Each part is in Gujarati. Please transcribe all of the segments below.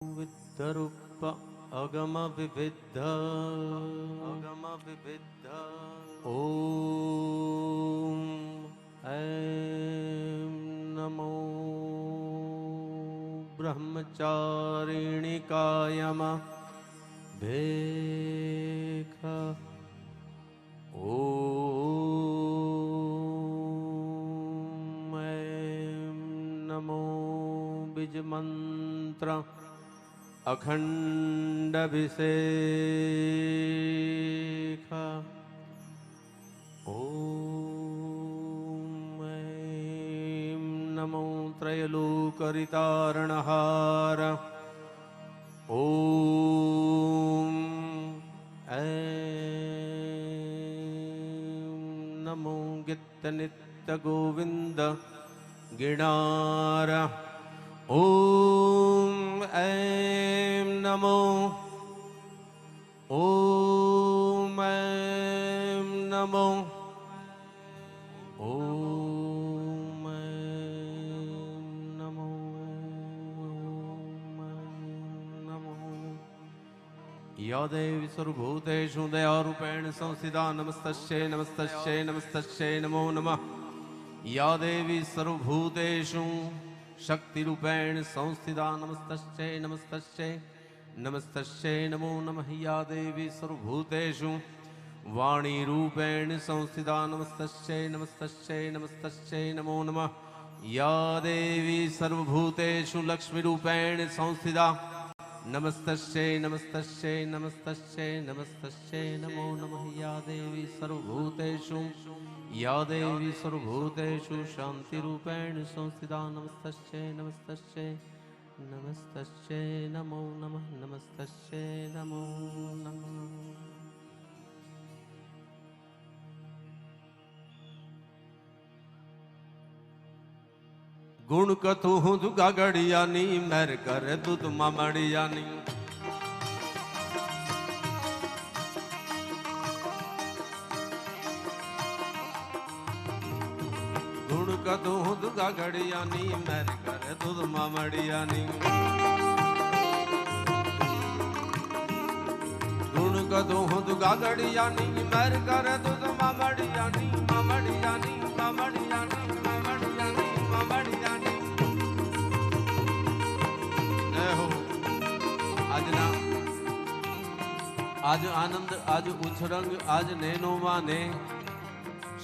विद्रूप अगम विविध ओम ऐं नमो ब्रह्मचारिणी कायम भेख ओम ऐं नमो बीज मंत्र अखंड अभिषेक ओम ऐं नमो त्रैलोकरितारणहार ओम ऐं नमो गित्तनित्य गोविंद गिणार ओम ऐं नमो ओम ऐं नमो ओम ऐं नमो ओम ऐं नमो या देवी सर्वभूतेषु दयारूपेण संस्थिता नमस्तस्यै नमस्तस्यै नमस्तस्यै नमो नमः या देवी सर्वभूतेषु शक्ति रूपेण संस्थिता नमस्तस्यै नमस्तस्यै नमस्तस्यै नमो नमः या देवी सर्वभूतेषु वाणी रूपेण संस्थिता नमस्तस्यै नमस्तस्यै नमस्तस्यै नमो नमः या देवी सर्वभूतेषु लक्ष्मी रूपेण संस्थिता नमस्तस्यै नमस्तस्यै नमस्तस्यै नमस्तस्यै नमो नमः या देवी सर्वभूतेषु या देवी सर्वभूतेषु शांति रूपेण संस्थिता नमस्तस्यै नमस्तस्यै नमस्तस्यै नमो नमः नमस्तस्यै नमो नमः गुण कथु हूँ गागड़ियानी मेर कर दूध मामड़ियानी गुण कथु हूँ गागड़ियानी मेर कर दूध मामड़ियानी गुण कथु हूँ गागड़ियानी मेर कर दूध मामड़ियानी मामड़ियानी मामड़ियानी मामड़ियानी मामड़ियानी आज आनंद आज उछरंग आज नैनो माने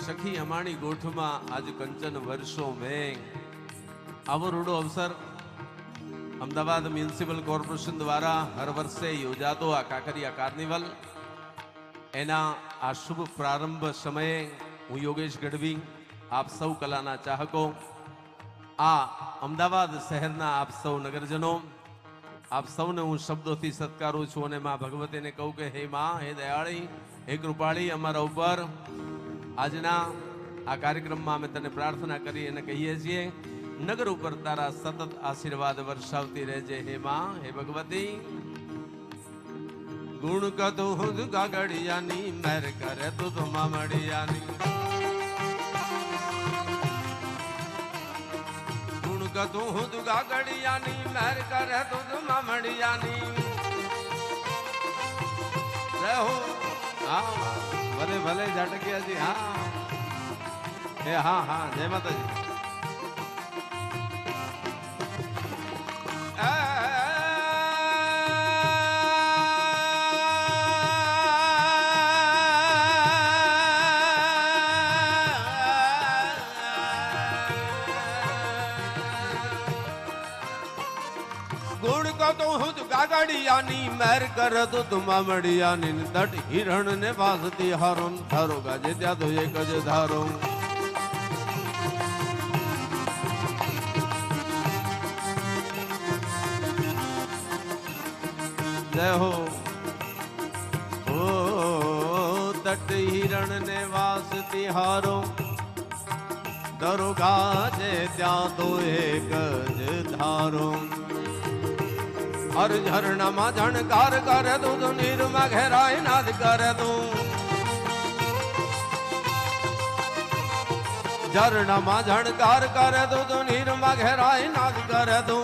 सखी अमाणी गोठ में आज कंचन वर्षों में आवो रूडो अवसर अमदावाद म्युनिसिपल कॉर्पोरेशन द्वारा हर वर्षे योजातो आ काकरिया कार्निवल एना आ शुभ प्रारंभ समये हूँ योगेश गढ़वी आप सौ कलाना चाहको आ अमदावाद शहरना आप सौ नगरजनों आप सौने हूँ शब्दों थी सत्कारू छू ने मां भगवती ने कहूँ के हे मां हे दयाળી हे कृपाળી अमारा ऊपर आजना आ कार्यक्रम में अमे तने प्रार्थना करी अने कहीए छीए नगर ऊपर तारा सतत आशीर्वाद वर्षावती रहेजे हे मां हे भगवती गुण कथु हुद गागड़ियानी मेर करे दूध मामड़ियानी गुण कथु हुद गागड़ियानी मेर करे दूध मामड़ियानी रहो हाँ भले भले झटकिया जी हाँ हाँ हाँ जय माता जी गुण को तो हुद गागड़ियानी मैर कर तो तुम मड़ियानी दट हिरण ने वासती हारों धारो गाजे त्या तो ये गज धारो जय हो ओ तट हिरण ने वासती हारो धरो गाजे त्या तो एक गज धारो हर झरना मा झणकार कर दूं तो नीर में गहराई नाद कर दूं झरना मा झणकार कर दूं तो नीर में गहराई नाद कर दूं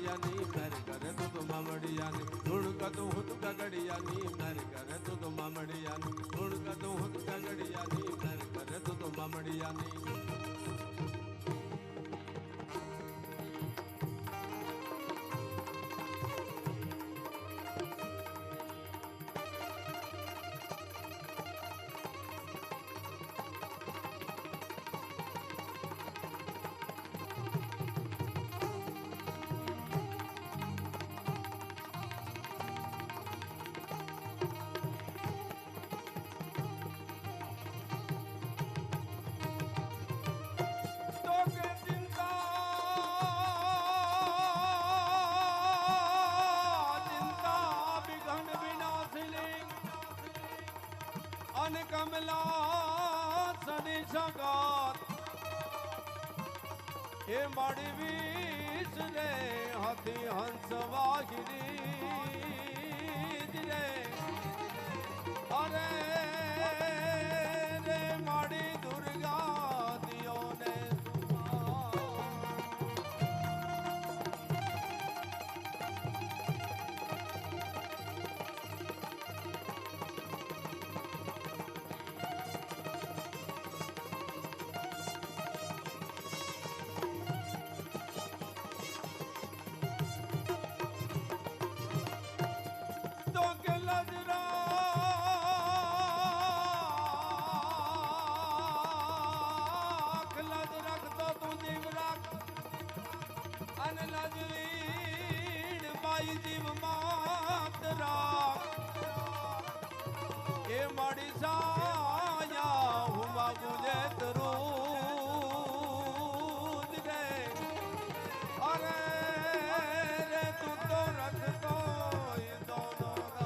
ગગડિયાની મેર કરે તો મામડિયાની ધૂળ કદું હું ગગડિયાની મેર કરે તો મામડિયાની ધૂળ કદું હું ગગડિયાની મેર કરે તો મામડિયાની કમલા સની સગાત એ માડી વીસ રે હાથી હંસ વાહિની રે અરે રે માડી દુર્ગા દિયો ને એ માડી સાયા હું માગું જે તરું રે અરે રે તું તો રખતો દોનો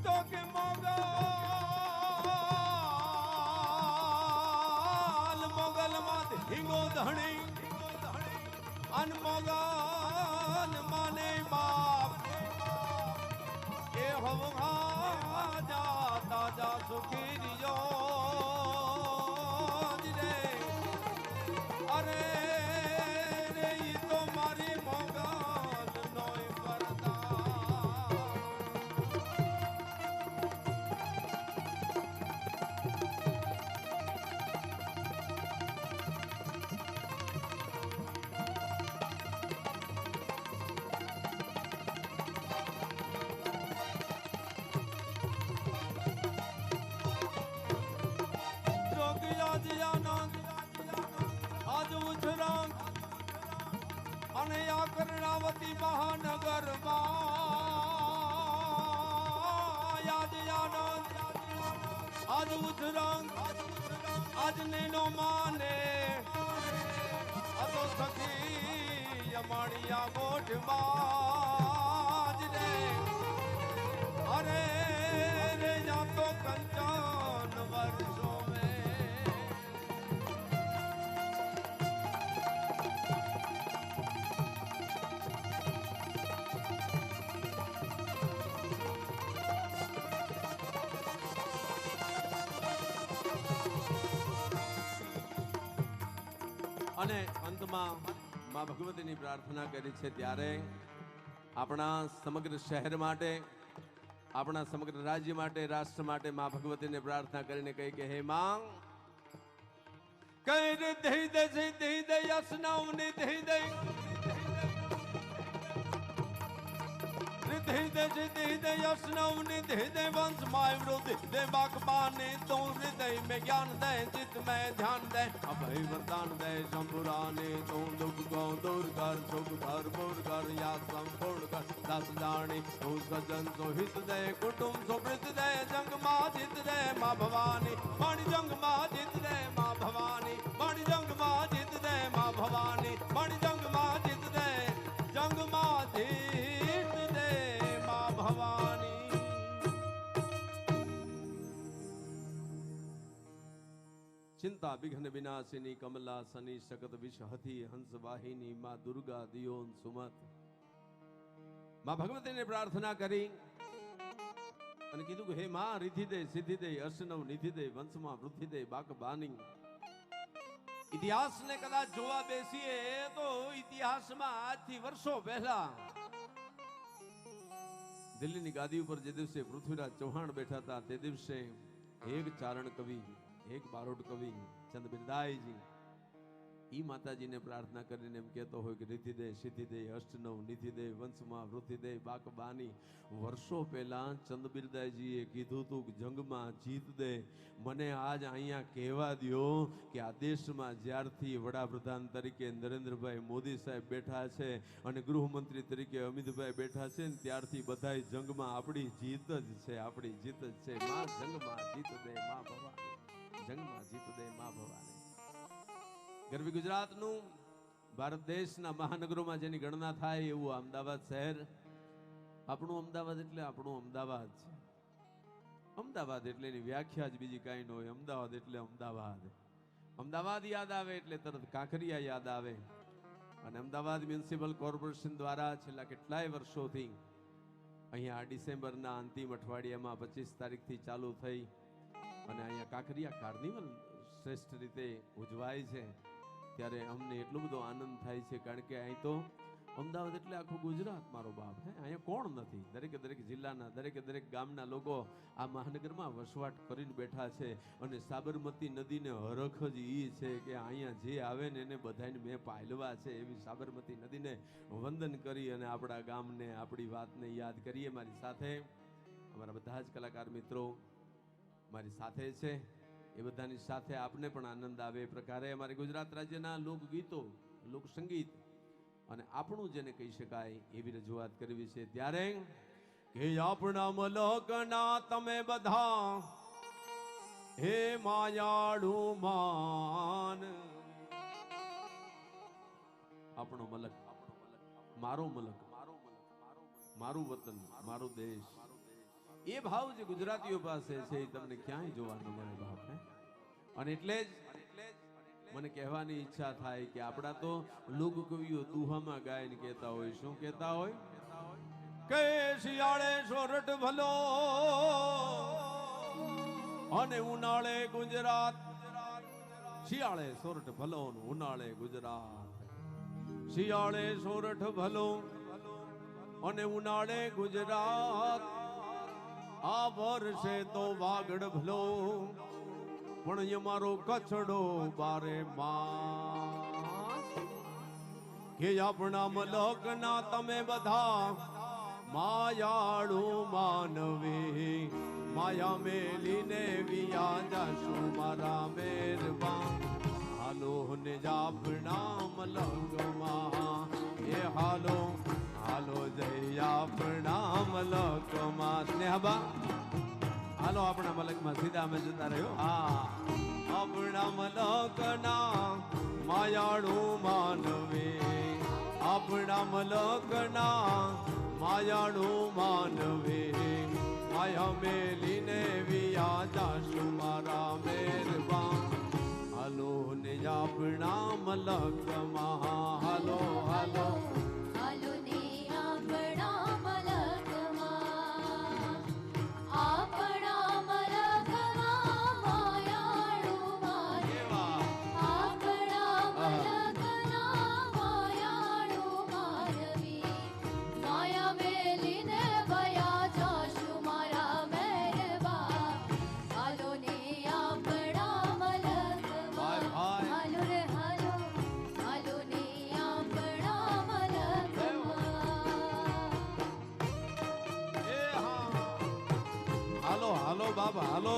તો કે મોગા હિંગો ધણી અનમોગન માને બાપ એ હવા જા તાજા સુખી દિયો રે અરે રે ઈ તો મારી મોગન નોય પરદા આજ ઉછરામ અને આ કર્ણાવતી મહાનગર માં આજ આનંદ આજ ઉછરામ આજ નેનો માને અતો સખી અમાણિયા ગોઠમાં જ રે અરે રે યા તો કંચન વર્ષો અને અંતમાં માં ભગવતીની પ્રાર્થના કરી છે ત્યારે આપણા સમગ્ર શહેર માટે આપણા સમગ્ર રાજ્ય માટે રાષ્ટ્ર માટે માં ભગવતીને પ્રાર્થના કરીને કહી કે હે માં કઈ રે દઈ દે છે દઈ દે યસનાવની દઈ દે દઈ દે છે દઈ દે યસનાવની દઈ દે વંશ માય વૃદ્ધિ દે બાકબાને તું હૃદય में ज्ञान दे चित्त में ध्यान दे अभय वरदान दे शंभुराने तू दुख को दूर कर सुख कर पूर कर या संपूर्ण कर दस जानी तू सज्जन सो हित दे कुटुंब सो प्रीत दे जंग मां जित दे मां भवानी माणी जंग मां जित दे मां भवानी माणी जंग मां जित दे मां भवानी माणी जंग मां जित दे जंग मां जित दे मां भवानी। चिंता विघ्न विनाशिनी कमला सनी शकत विष हथी हंस वाहिनी मां दुर्गा दियोन सुमत। मां भगवती ने प्रार्थना करी અને કીધું કે હે માં રીધિ દે સિદ્ધિ દે અર્શનવ નિધિ દે વંશમાં વૃદ્ધિ દે બાક બાની. ઇતિહાસને કદાચ જોવા બેસીએ તો ઇતિહાસમાં આજથી વર્ષો પહેલા દિલ્હીની ગાદી ઉપર જે દિવસે પૃથ્વીરાજ ચૌહાણ બેઠા હતા તે દિવસે એક ચારણ કવિ, એક બારોટ કવિ ચંદ બિરદાઈજી ઈ માતાજીને પ્રાર્થના કરીને એમ કહેતો હોય કે રીધિ દે સિદ્ધિ દે અષ્ટનવ નિધિ દે વંશમાં વૃદ્ધિ દે બાક બાની. વર્ષો પહેલા ચંદ બિરદાઈજીએ કીધું હતું કે જંગમાં જીત દે. મને આજ અહીંયા કહેવા દો કે આ દેશમાં જ્યારથી વડાપ્રધાન તરીકે નરેન્દ્રભાઈ મોદી સાહેબ બેઠા છે અને ગૃહમંત્રી તરીકે અમિતભાઈ બેઠા છે ને ત્યારથી બધાય જંગમાં આપણી જીત જ છે, આપણી જીત જ છે. માં જંગમાં જીત દે માં ભવાની, જંગમાં જીત દે માં ભવાની. ગરવી ગુજરાતનું ભારત દેશના મહાનગરોમાં જેની ગણના થાય એવું અમદાવાદ શહેર. આપણું અમદાવાદ એટલે આપણું અમદાવાદ છે. અમદાવાદ એટલે એની વ્યાખ્યા જ બીજી કાંઈ ન હોય. અમદાવાદ એટલે અમદાવાદ. અમદાવાદ યાદ આવે એટલે તરત કાંકરિયા યાદ આવે. અને અમદાવાદ મ્યુનિસિપલ કોર્પોરેશન દ્વારા છેલ્લા કેટલાય વર્ષોથી અહીંયા ડિસેમ્બરના અંતિમ અઠવાડિયામાં 25 તારીખથી ચાલુ થઈ અને અહીંયા કાંકરિયા કાર્નિવલ શ્રેષ્ઠ રીતે ઉજવાય છે. ત્યારે અમને એટલો બધો આનંદ થાય છે કારણ કે અહીં તો અમદાવાદ એટલે આખું ગુજરાત મારો બાપ. અહીંયા કોણ નથી? દરેકે દરેક જિલ્લાના, દરેકે દરેક ગામના લોકો આ મહાનગરમાં વસવાટ કરીને બેઠા છે. અને સાબરમતી નદીને હરખ જ એ છે કે અહીંયા જે આવે ને એને બધાને મેં પાયલવા છે. એવી સાબરમતી નદીને વંદન કરી અને આપણા ગામને, આપણી વાતને યાદ કરીએ. મારી સાથે અમારા બધા જ કલાકાર મિત્રો મારી સાથે છે. એ બધાની સાથે આપને પણ આનંદ આવે એ પ્રકારે અમારે ગુજરાત રાજ્યના લોકગીતો, લોકસંગીત અને આપણું જેને કહી શકાય એવી રજૂઆત કરવી છે. ત્યારે કે આપણા મલકના તમે બધા હે માયાળુ માન. આપણો મલક, મારો મલક, મારું વતન, મારો દેશ. એ ભાવ જે ગુજરાતીઓ પાસે છે એ તમને ક્યાંય જોવા ન મળે બાપ. અને એટલે જ મને કહેવાની ઈચ્છા થાય કે આપણા તો લોકકવિઓ દુહામાં ગાયને કહેતા હોય. શું કહેતા હોય? કે શિયાળે સોરઠ ભલો અને ઉનાળે ગુજરાત. શિયાળે સોરઠ ભલો ઉનાળે ગુજરાત. શિયાળે સોરઠ ભલો અને ઉનાળે ગુજરાત. આ વર્ષે તો વાગડ ભલો પણ અમારો કચડો બારે માં. કે આપણા મલકના તમે બધા માયાળુ માનવે. માયા મેલીને વિયા જાશું મારા મેરબા. હાલો ને આપણા મલકમાં એ હાલો, હાલો જય આપણા મલકમાં. સ્નેહબા હાલો આપણા મલકમાં સીધા અમે જતા રહ્યો. હા, આપણા મલકના માયાળુ માનવે. આપણા મલકના માયાળુ માનવે. માયા મેલીને વિયા જાશું મારા મેરબા. હાલો ને આપણા મલકમાં. હાલો હાલો હાલો બાબા હાલો.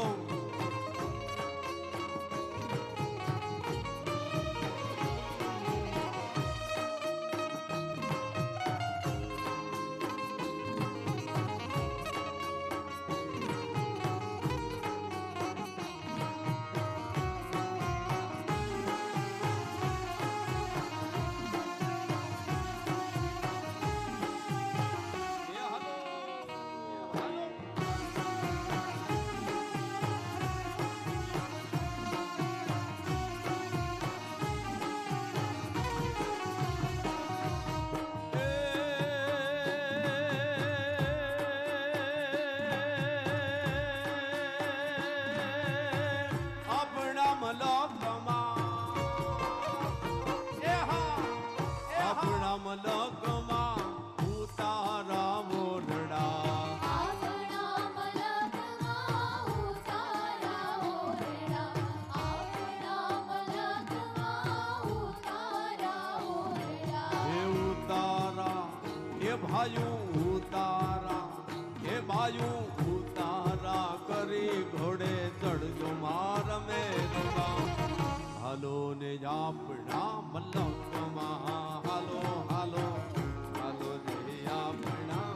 ભાયું ઉતારા એ ભાયું ઉતારા કરી ઘોડે ચડજો માર મેરબા હાલો ને આપણા મલકમાં હાલો હાલો હાલો રે આપણા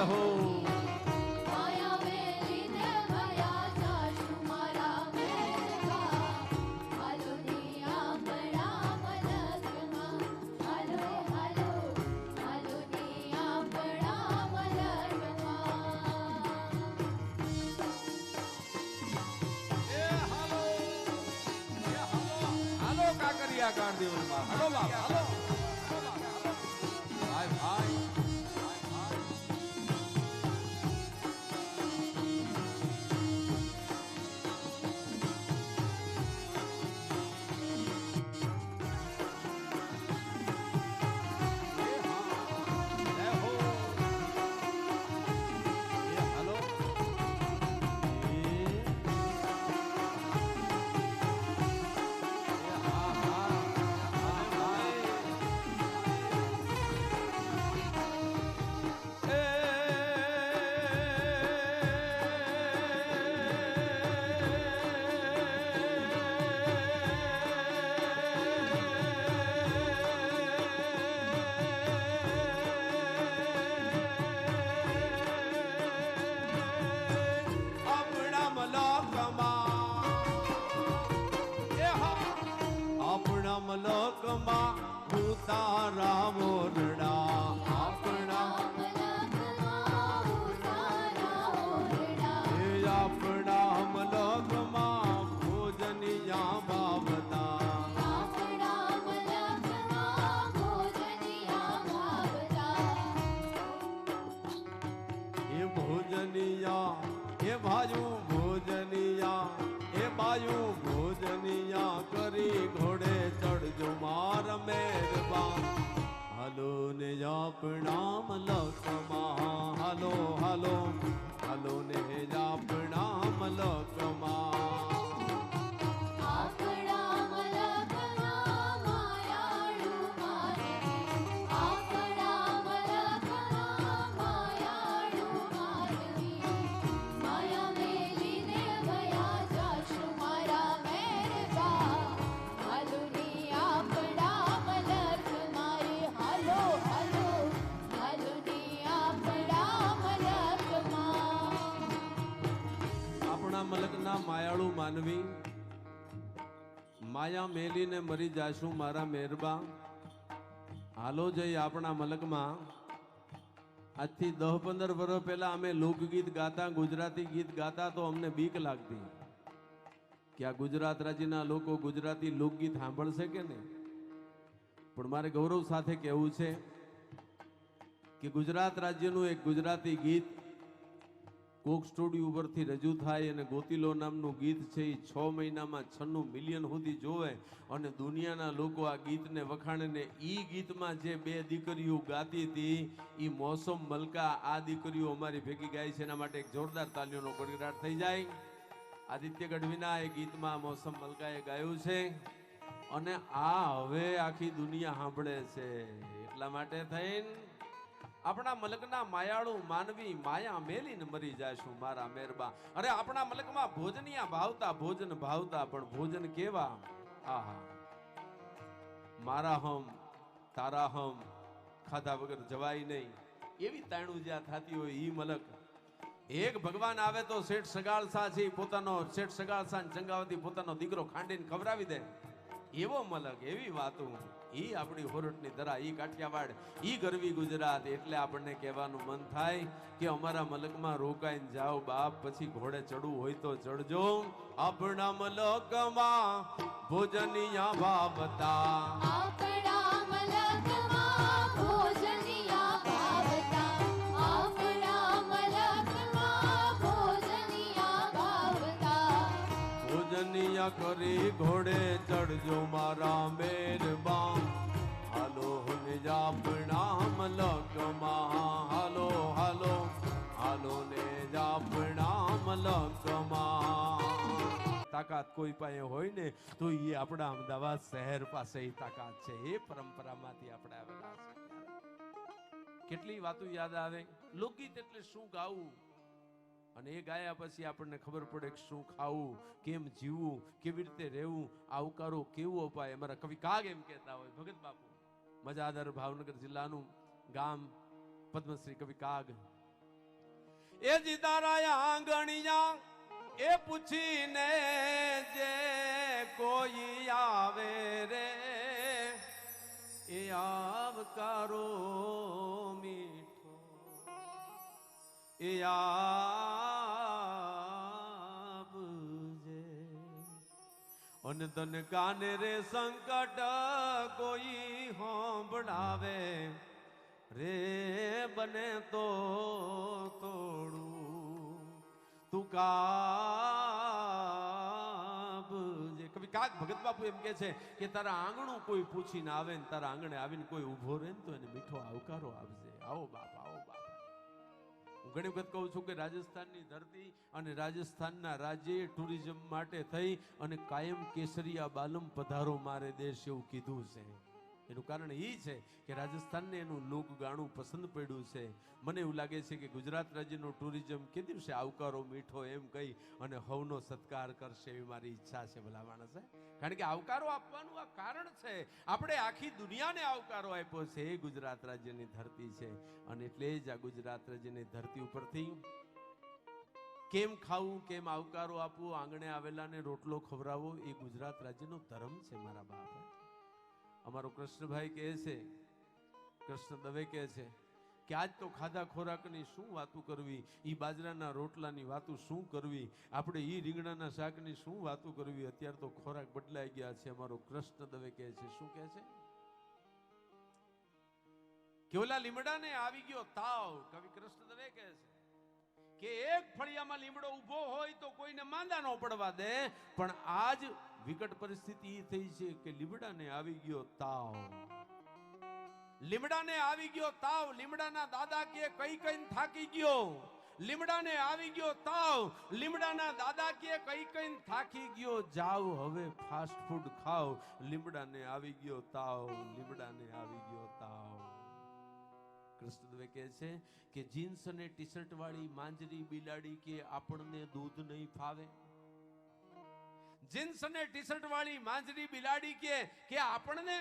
હો કાઢ દિવસમાં હાલો બાપ હાલો ભાઈ ભાઈ મલકમાં ઉતારા મોરડા આપણા આપણા મલકમાં ભોજનિયા બાબતા એ ભોજનિયા એ ભાજુ ભોજનિયા એ બાયુ ભોજનિયા કરી ઘોડે ચડજો માર મેરબા હાલો ને આપણા મલકમાં હાલો હાલો હાલો ને આપણા મલકમાં મલકના માયાળુ માનવી માયા મેલીને મરી જાશું મારા મેરબા હાલો જઈ આપણા મલકમાં આજથી 10-15 વર્ષ પહેલા અમે લોકગીત ગાતા ગુજરાતી ગીત ગાતા તો અમને બીક લાગતી કે આ ગુજરાત રાજ્યના લોકો ગુજરાતી લોકગીત સાંભળશે કે નહીં પણ મારે ગૌરવ સાથે કહેવું છે કે ગુજરાત રાજ્યનું એક ગુજરાતી ગીત કોક સ્ટુડિયો ઉપરથી રજૂ થાય અને ગોતીલો નામનું ગીત છે એ 6 મહિનામાં 96 મિલિયન સુધી જોવે અને દુનિયાના લોકો આ ગીતને વખાણે ને ઈ ગીતમાં જે 2 દીકરીઓ ગાતી હતી ઈ મોસમ મલકા આ દીકરીઓ અમારી ભેગી ગાય છે એના માટે એક જોરદાર તાલીઓનો ગડગડાટ થઈ જાય આદિત્ય ગઢવીના એ ગીતમાં મોસમ મલકાએ ગાયું છે અને આ હવે આખી દુનિયા સાંભળે છે એટલા માટે થઈને આપણા મલકના માયાળુ માનવી માયા મેલીને મરી જાશું મારા મેરબા અરે આપણા મલકમાં ભોજનિયા ભાવતા ભોજન ભાવતા પણ ભોજન કેવા આહા મારા હમ તારા હમ ખાધા વગર જવાય નહીં એવી તાણું જ્યાં થતી હોય ઈ મલક એક ભગવાન આવે તો શેઠ સગાળસા છે પોતાનો શેઠ સગાળસા ચંગાવતી પોતાનો દીકરો ખાંડીને ખવડાવી દે એવો મલક એવી વાતો ઈ આપણી હોરઠની ધરા ઈ કાઠિયાવાડ ઈ ગરવી ગુજરાત એટલે આપણને કહેવાનું મન થાય કે અમારા મલકમાં રોકાઈને જાઓ બાપ પછી ઘોડે ચડવું હોય તો ચડજો આપણા મલકમાં ભોજનિયા ભાવતા આપણા મલકમાં ભોજનિયા ભાવતા આપણા મલકમાં ભોજનિયા ભાવતા ભોજનિયા કરી ઘોડે ચડજો મારા મેરબા હાલો ને આપણા મલકમાં હાલો હાલો હાલો ને મલકમાં. તાકાત કોઈ પાસે હોય ને તો એ આપણા અમદાવાદ શહેર પાસે એ તાકાત છે. એ પરંપરામાંથી આપણે આવેલા છે. કેટલી વાતો યાદ આવે. લોકગીત એટલે શું ગાવું, અને એ ગાયા પછી આપણને ખબર પડે કે શું ખાવું, કેમ જીવવું, કેવી રીતે રહેવું, આવકારો કેવો અપાય. અમારા કવિ કાગ એમ કહેતા હોય, ભગત બાપુ, મજાદર ભાવનગર જિલ્લાનું ગામ, પદ્મશ્રી કવિ કાગ. એ જીતારાયા આંગણિયા એ પૂછીને જે કોઈ આવે રે, એ આવકારો મીઠો એ આપજે. અને તન કાને રે સંકટ કોઈ હોંભળાવે રે, બને તો તોડું તું કાબજે. કવિ કાગ ભગત બાપુ એમ કે છે કે તારા આંગણું કોઈ પૂછીને આવે ને તારા આંગણે આવીને કોઈ ઊભો રહે ને તો એને મીઠો આવકારો આપજે. આવો બાપ, આવો બાપ. હું ઘણી વખત કહું છું કે રાજસ્થાનની ધરતી અને રાજસ્થાનના રાજ્યએ ટુરિઝમ માટે થઈ અને કાયમ કેસરિયા બાલમ પધારો મારે દેશ એવું કીધું છે. એનું કારણ એ છે કે રાજસ્થાનને એનું લોકગાણું પસંદ પડ્યું છે. મને એવું લાગે છે કે ગુજરાત રાજ્યનું ટુરિઝમ કે દિવસે આવકારો મીઠો એમ કહી અને હવનો સત્કાર કરશે એવી મારી ઈચ્છા છે ભલા માણસે. કારણ કે આવકારો આપવાનું આ કારણ છે. આપણે આખી દુનિયાને આવકારો આપ્યો છે એ ગુજરાત રાજ્યની ધરતી છે. અને એટલે જ આ ગુજરાત રાજ્યની ધરતી ઉપરથી કેમ ખાવું, કેમ આવકારો આપવો, આંગણે આવેલાને રોટલો ખવડાવવો એ ગુજરાત રાજ્યનો ધર્મ છે મારા બાપ. અમારો કૃષ્ણભાઈ કહે છે, કૃષ્ણ દવે કહે છે કે આજ તો ખાધા ખોરાકની શું વાતું કરવી, ઈ બાજરાના રોટલાની વાતું શું કરવી, આપણે ઈ રીંગણાના શાકની શું વાતું કરવી, અત્યારે તો ખોરાક બદલાઈ ગયા છે. અમારો કૃષ્ણ દવે કહે છે, શું કહે છે કે ઓલા લીમડાને આવી ગયો તાવ. કવિ કૃષ્ણ દવે કહે છે કે એક ફળિયામાં લીમડો ઊભો હોય તો કોઈને માંદા ન પડવા દે, પણ આજ વિકટ પરિસ્થિતિ એ થઈ છે કે લીમડાને આવી ગયો તાવ. લીમડાને આવી ગયો તાવ. લીમડાના દાદા કે કઈ કઈ થાકી ગયો. લીમડાને આવી ગયો તાવ. લીમડાના દાદા કે કઈ કઈ થાકી ગયો, જાવ હવે ફાસ્ટ ફૂડ ખાઓ. લીમડાને આવી ગયો તાવ. લીમડાને આવી ગયો તાવ. કૃષ્ણ દવે કહે છે કે જીન્સ અને ટી શર્ટ વાળી માંજરી બિલાડી કે આપણને દૂધ નહીં ફાવે. જીન્સ અને ટી શર્ટ વાળી માંજરી બિલાડી કે આપણને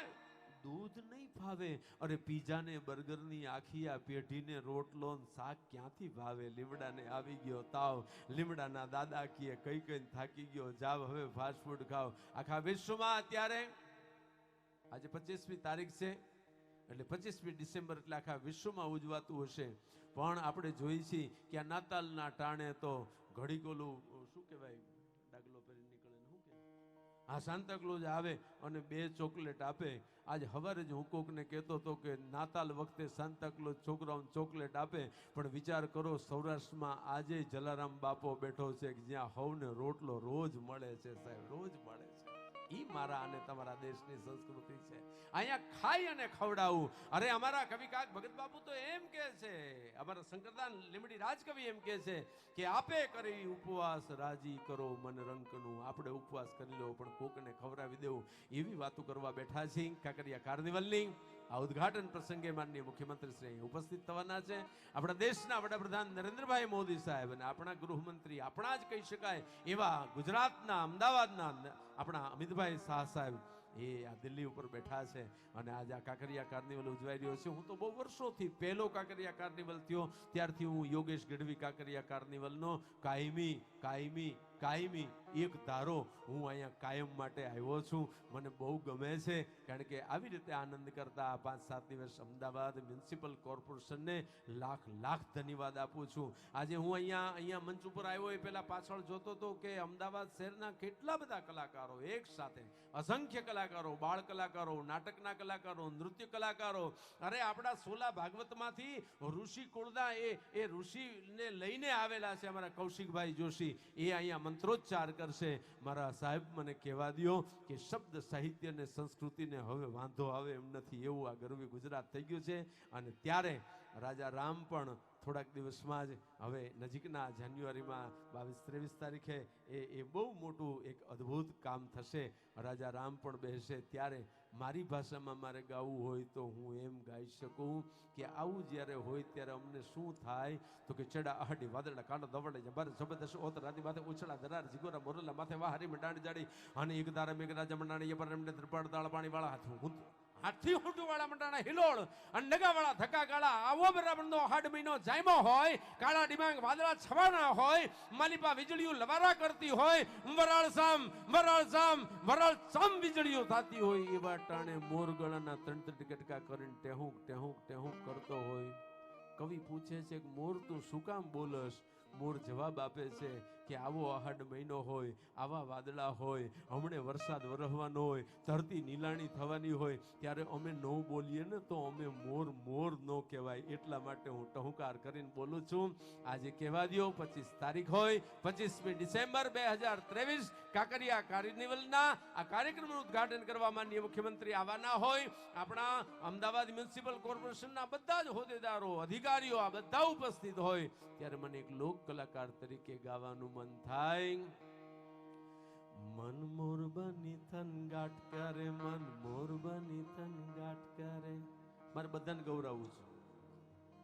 દૂધ નહીં ફાવે. અરે પીઝા ને બર્ગર ની આખી આ પેઢીને રોટલો શાક ક્યાંથી ભાવે. લીમડાને આવી ગયો તાવ. લીમડાના દાદા કીએ કઈ કઈ થાકી ગયો, જાવ હવે ફાસ્ટ ફૂડ ખાઓ. આખા વિશ્વમાં અત્યારે આજે 25મી તારીખ છે એટલે 25મી ડિસેમ્બર એટલે આખા વિશ્વમાં ઉજવાતું હશે. પણ આપણે જોઈ છીએ કે આ નાતાલના ટાણે તો ઘડીક ઓલું શું કહેવાય, ડાગલો પહેરી નીકળે ને શું કે આ સાન્તાક્લોઝ આવે અને 2 ચોકલેટ આપે. આજ હવારે જ હું કોકને કહેતો હતો કે નાતાલ વખતે સાન્તાક્લોઝ છોકરાઓને ચોકલેટ આપે, પણ વિચાર કરો સૌરાષ્ટ્રમાં આજે જલારામ બાપો બેઠો છે કે જ્યાં હવને રોટલો રોજ મળે છે સાહેબ, રોજ મળે છે. ઈ મારા અને તમારા દેશની સંસ્કૃતિ છે. અહીંયા ખાઈ અને ખવડાવું. અરે અમારા કવિ કાગ ભગત બાપુ તો એમ કે છે, અમારા શંકરદાન લીમડી રાજકવિ એમ કે છે કે આપે કરી ઉપવાસ રાજી કરો મન રંકનું. આપણે ઉપવાસ કરી લો પણ કોકને ખવડાવી દેવું. એવી વાતો કરવા બેઠા છીએ. કાંકરિયા કાર્નિવલની આ ઉદ્ઘાટન પ્રસંગે માનનીય મુખ્યમંત્રી શ્રી ઉપસ્થિત થવાના છે. આપણા દેશના વડાપ્રધાન નરેન્દ્રભાઈ મોદી સાહેબ અને આપણા ગૃહમંત્રી, આપણા જ કહી શકાય એવા ગુજરાતના અમદાવાદના આપણા અમિતભાઈ શાહ સાહેબ એ આ દિલ્હી ઉપર બેઠા છે અને આજે આ કાંકરિયા કાર્નિવલ ઉજવાઈ રહ્યો છે. હું તો બહુ વર્ષોથી પહેલો કાંકરિયા કાર્નિવલ થયો ત્યારથી હું યોગેશ ગઢવી કાંકરિયા કાર્નિવલનો કાયમી એક ધારો હું અહીંયા કાયમ માટે આવ્યો છું. મને બહુ ગમે છે કારણ કે આવી રીતે આનંદ કરતા આ 5-7 દિવસ અમદાવાદ મ્યુનિસિપલ કોર્પોરેશનને લાખ ધન્યવાદ આપું છું. આજે હું અહીંયા મંચ ઉપર આવ્યો એ પહેલા પાછળ જોતો હતો કે અમદાવાદ શહેરના કેટલા બધા કલાકારો એક સાથે, અસંખ્ય કલાકારો, બાળ કલાકારો, નાટકના કલાકારો, નૃત્ય કલાકારો. અરે આપણા સોલા ભાગવતમાંથી ઋષિ કુળના એ ઋષિને લઈને આવેલા છે અમારા કૌશિકભાઈ જોશી. એ અહીંયા મંત્રોચ્ચાર કરશે. મારા સાહેબ મને કહેવા દો કે શબ્દ સાહિત્ય અને સંસ્કૃતિને હવે વાંધો આવે એમ નથી, એવું આ ગરવી ગુજરાત થઈ ગયું છે. અને ત્યારે રાજા રામ પણ થોડાક દિવસમાં જ હવે નજીકના જાન્યુઆરીમાં 22-23 તારીખે એ બહુ મોટું એક અદ્ભુત કામ થશે. રાજા રામ પણ બેસશે. ત્યારે મારી ભાષામાં મારે ગાવું હોય તો હું એમ ગાઈ શકું કે આવું જ્યારે હોય ત્યારે અમને શું થાય તો કે ચડા આહડી વાદળા કાંડો દવડે જબર જબરદસ્ત ઓત રાતી માથે ઉછળા દરાર જીગોરા મોરલા માથે વાહરી મંડાણી જાડી અને એક દારા મેઘ રાજા મંડાણી એ પર એમને ત્રિપાળ દાળ પાણી વાળા હાથી હુંટુ વાળા મંડાણા હિલોળ અને નગા વાળા ધક્કા ગાળા આવો બરાબરનો હાડ મહિનો જાયમો હોય કાળા ડિમાંગ વાદળા છવાના હોય માલિપા વીજળીઓ લવારા કરતી હોય વરાળ સામ વીજળીઓ થતી હોય એવા ટાણે મોરગળાના ત્રણ કટકા કરીને ટેહુક કરતો હોય. કવિ પૂછે છે કે મોર તું શું કામ બોલસ? મોર જવાબ આપે છે કે આવો આહડ મહિનો હોય, આવા વાદળા હોય, હમણે વરસાદ વરસવાનો હોય, ધરતી નીલાણી થવાની હોય, ત્યારે અમે ન બોલીએ ને તો અમે મોર ન કહેવાય. એટલા માટે હું ટહુકાર કરીને બોલું છું. આજે કહેવા દો 25 તારીખ હોય, 25મી ડિસેમ્બર 2023 કાંકરિયા કાર્નિવલના આ કાર્યક્રમનું ઉદ્ઘાટન કરવા માનનીય મુખ્યમંત્રી આવવાના હોય. આપણા અમદાવાદ મ્યુનિસિપલ કોર્પોરેશનના બધા જ હોદ્દેદારો, અધિકારીઓ આ બધા ઉપસ્થિત હોય ત્યારે મને એક લોક કલાકાર તરીકે ગાવાનું મન થાય. મન મોર બની થન ગાટ કરે, મન મોર બની થન ગાટ કરે. મારે બધાને ગૌરાવું છે,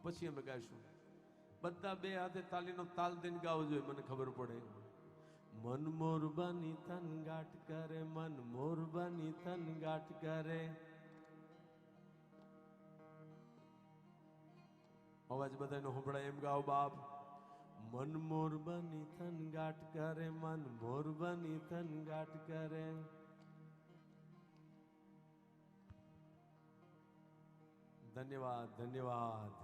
પછી અમે ગાઈશું. બધા બે હાથે તાલીનો તાલ દઈને ગાવું જોઈએ, મને ખબર પડે. મન મોર બની થન ગાટ કરે, મન મોર બની થન ગાટ કરે. અવાજ બધાનો સંભળાય એમ ગાઓ બાપ. મન મોર બની થન ગાટ કરે, મન મોર બની થન ગાટ કરે. ધન્યવાદ.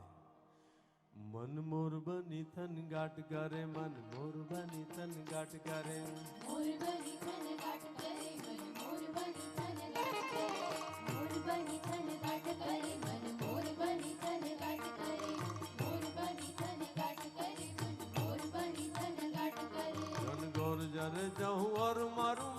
મન મોર બની થન ગાટ કરે, મન મોર બની થન ગાટ કરે. મોર બની થન ગાટ કરે, મન મોર બની થન ગાટ કરે. મોર બની થન ગાટ કરે, મન મોર બની થન ગાટ કરે. મોર બની થન ગાટ કરે, મન મોર બની થન ગાટ કરે. રન ગોર જરે જાઉં ઓર મારું